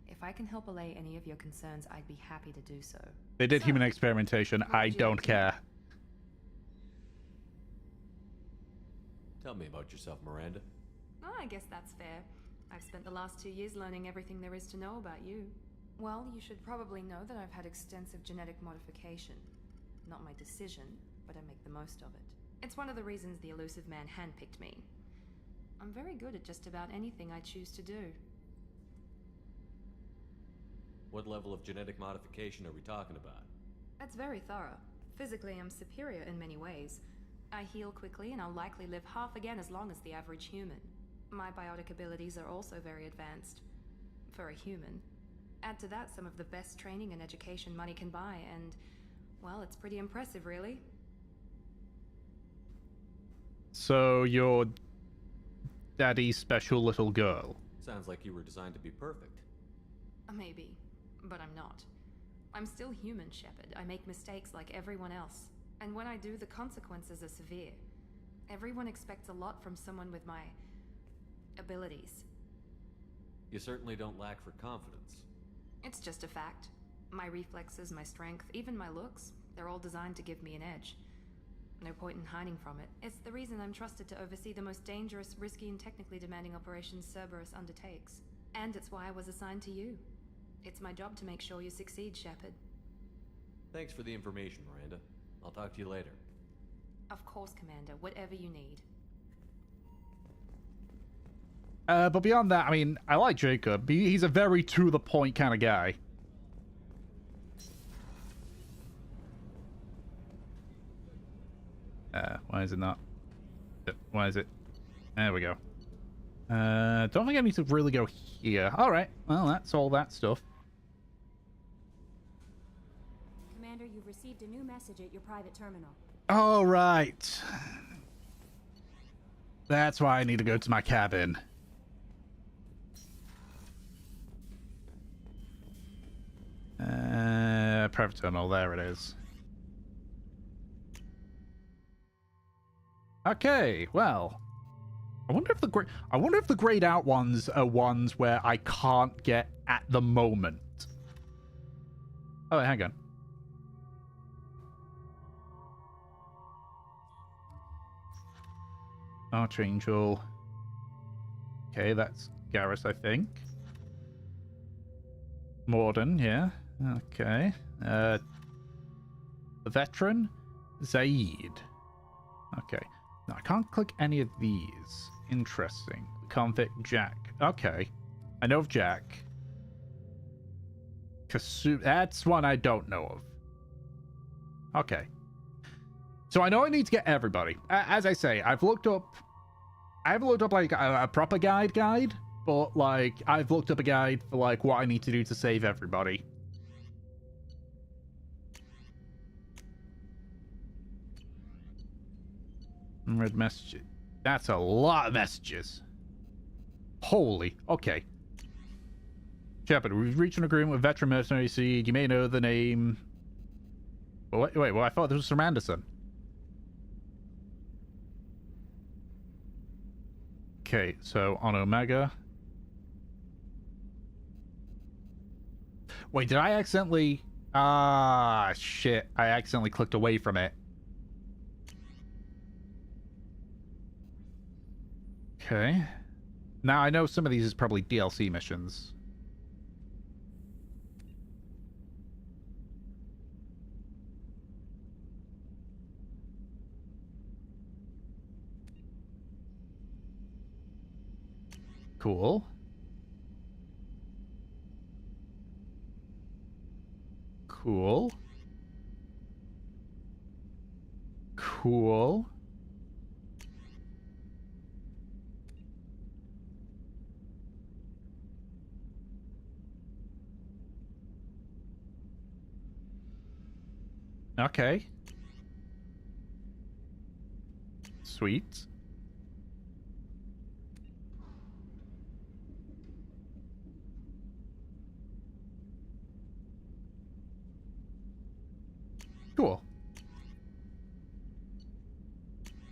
B: If I can help allay any of your concerns, I'd be happy to do so.
A: They did human experimentation. I don't care.
I: Tell me about yourself, Miranda.
B: Oh, I guess that's fair. I've spent the last 2 years learning everything there is to know about you. Well, you should probably know that I've had extensive genetic modification. Not my decision, but I make the most of it. It's one of the reasons the elusive man handpicked me. I'm very good at just about anything I choose to do.
I: What level of genetic modification are we talking about?
B: That's very thorough. Physically, I'm superior in many ways. I heal quickly, and I'll likely live half again as long as the average human. My biotic abilities are also very advanced. For a human. Add to that some of the best training and education money can buy, and, well, it's pretty impressive, really.
A: So, you're Daddy's special little girl.
I: Sounds like you were designed to be perfect.
B: Maybe, but I'm not. I'm still human, Shepard. I make mistakes like everyone else. And when I do, the consequences are severe. Everyone expects a lot from someone with my abilities.
I: You certainly don't lack for confidence.
B: It's just a fact. My reflexes, my strength, even my looks, they're all designed to give me an edge. No point in hiding from it. It's the reason I'm trusted to oversee the most dangerous, risky, and technically demanding operations Cerberus undertakes. And it's why I was assigned to you. It's my job to make sure you succeed, Shepard.
I: Thanks for the information, Miranda. I'll talk to you later.
B: Of course, Commander. Whatever you need.
A: But beyond that, I mean, I like Jacob. He's a very to-the-point kind of guy. Why is it not? Why is it? There we go. Don't think I need to really go here. Alright, well, that's all that stuff.
Q: Commander, you've received a new message at your private terminal.
A: Alright. That's why I need to go to my cabin. Private terminal, there it is. Okay, well, I wonder if the grayed out ones are ones where I can't get at the moment. Oh, hang on. Archangel. Okay, that's Garrus, I think. Morden, yeah. Okay. The veteran, Zaid. Okay. No, I can't click any of these. Interesting. Convict Jack. Okay. I know of Jack. That's one I don't know of. Okay. So I know I need to get everybody. As I say, I haven't looked up like a proper guide, but like I've looked up a guide for like what I need to do to save everybody. Red messages. That's a lot of messages. Holy. Okay. Shepard, we've reached an agreement with veteran mercenary Seed. You may know the name. Wait, well, I thought this was Sir Anderson. Okay, so on Omega. Wait, did I accidentally... Ah, shit. I accidentally clicked away from it. Okay. Now, I know some of these is probably DLC missions. Cool. Cool. Cool. Okay. Sweet. Cool.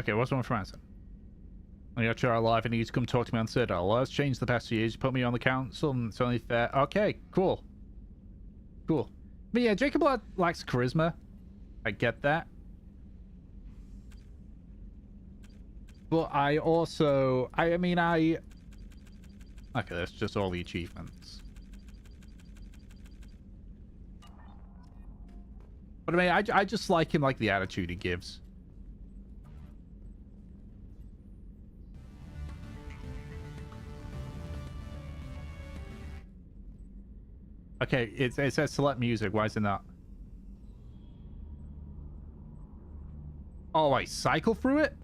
A: Okay, what's one from Anson? I got you alive and you need to come talk to me on Citadel. Let's change the past few years. You put me on the council and it's only fair. Okay, cool. Cool. But yeah, Jacob lacks charisma. I get that. But I also... I mean, okay, that's just all the achievements. But I mean, I just like him, like the attitude he gives. Okay, it says select music. Why is it not? Oh, I cycle through it?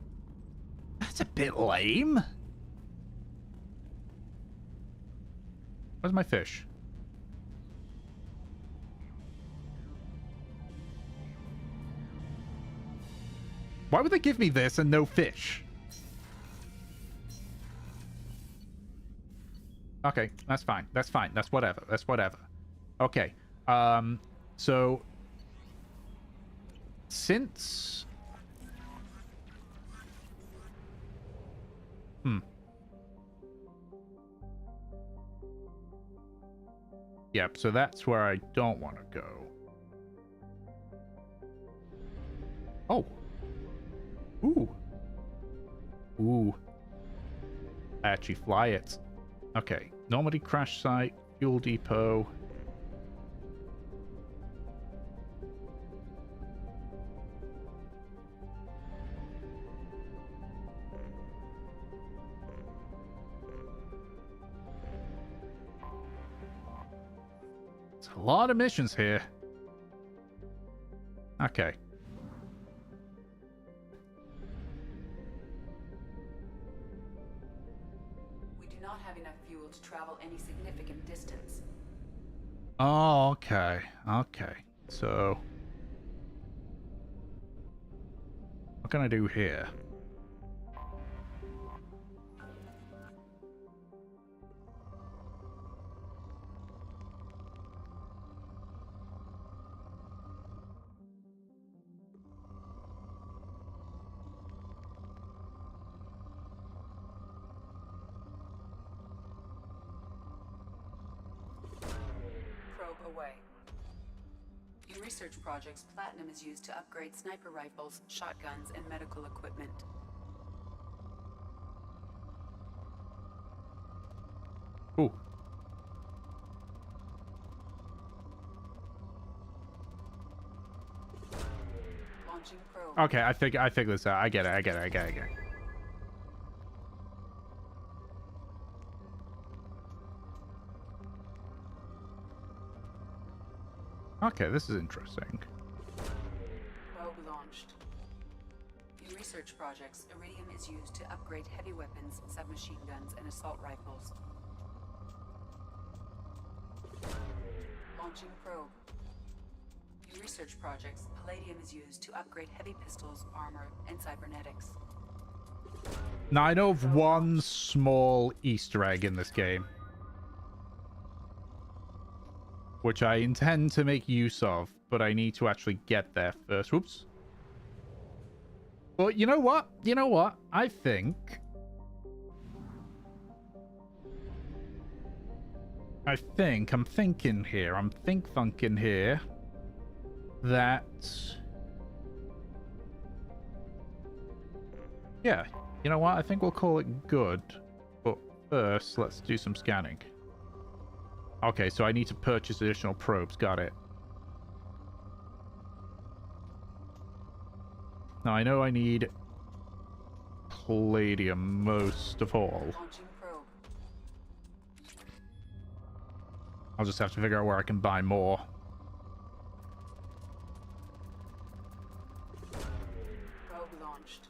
A: That's a bit lame. Where's my fish? Why would they give me this and no fish? Okay, that's fine. That's fine. That's whatever. That's whatever. Okay. So since Yep, so that's where I don't want to go. Oh. Ooh. Ooh. I actually fly it. Okay. Normandy crash site, fuel depot. It's a lot of missions here. Okay.
O: To travel any significant distance.
A: Oh, okay. Okay. So what can I do here?
O: Away. In research projects, platinum is used to upgrade sniper rifles, shotguns, and medical equipment.
A: Ooh.
O: Launching probe.
A: Okay, I figured this out. I get it. Okay, this is interesting.
O: launched. In research projects, iridium is used to upgrade heavy weapons, submachine guns, and assault rifles. Launching probe. In research projects, palladium is used to upgrade heavy pistols, armor, and cybernetics.
A: Now, I know of one small Easter egg in this game, which I intend to make use of, but I need to actually get there first. Whoops. But you know what? You know what? I'm thinking here. I'm think-funking here that... Yeah, you know what? I think we'll call it good. But first, let's do some scanning. Okay, so I need to purchase additional probes. Got it. Now, I know I need palladium most of all. I'll just have to figure out where I can buy more.
O: Probe launched.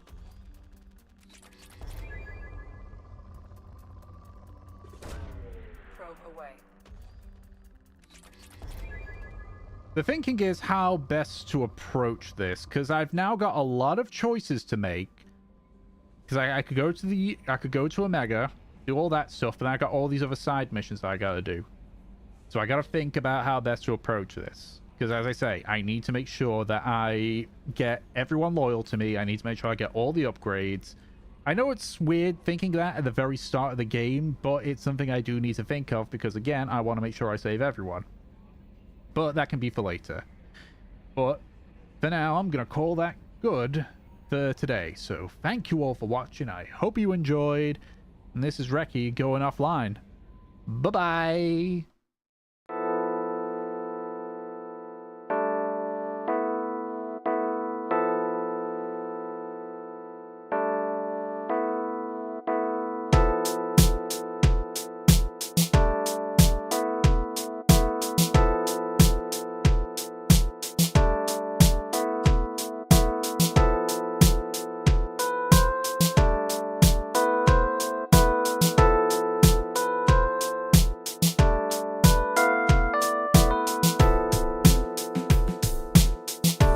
O: Probe away.
A: The thinking is how best to approach this, because I've now got a lot of choices to make. Because I could go to Omega, do all that stuff, but then I got all these other side missions that I gotta do. So I gotta think about how best to approach this. Because as I say, I need to make sure that I get everyone loyal to me. I need to make sure I get all the upgrades. I know it's weird thinking that at the very start of the game, but it's something I do need to think of because, again, I want to make sure I save everyone. But that can be for later. But for now, I'm going to call that good for today. So thank you all for watching. I hope you enjoyed. And this is Reki going offline. Bye-bye.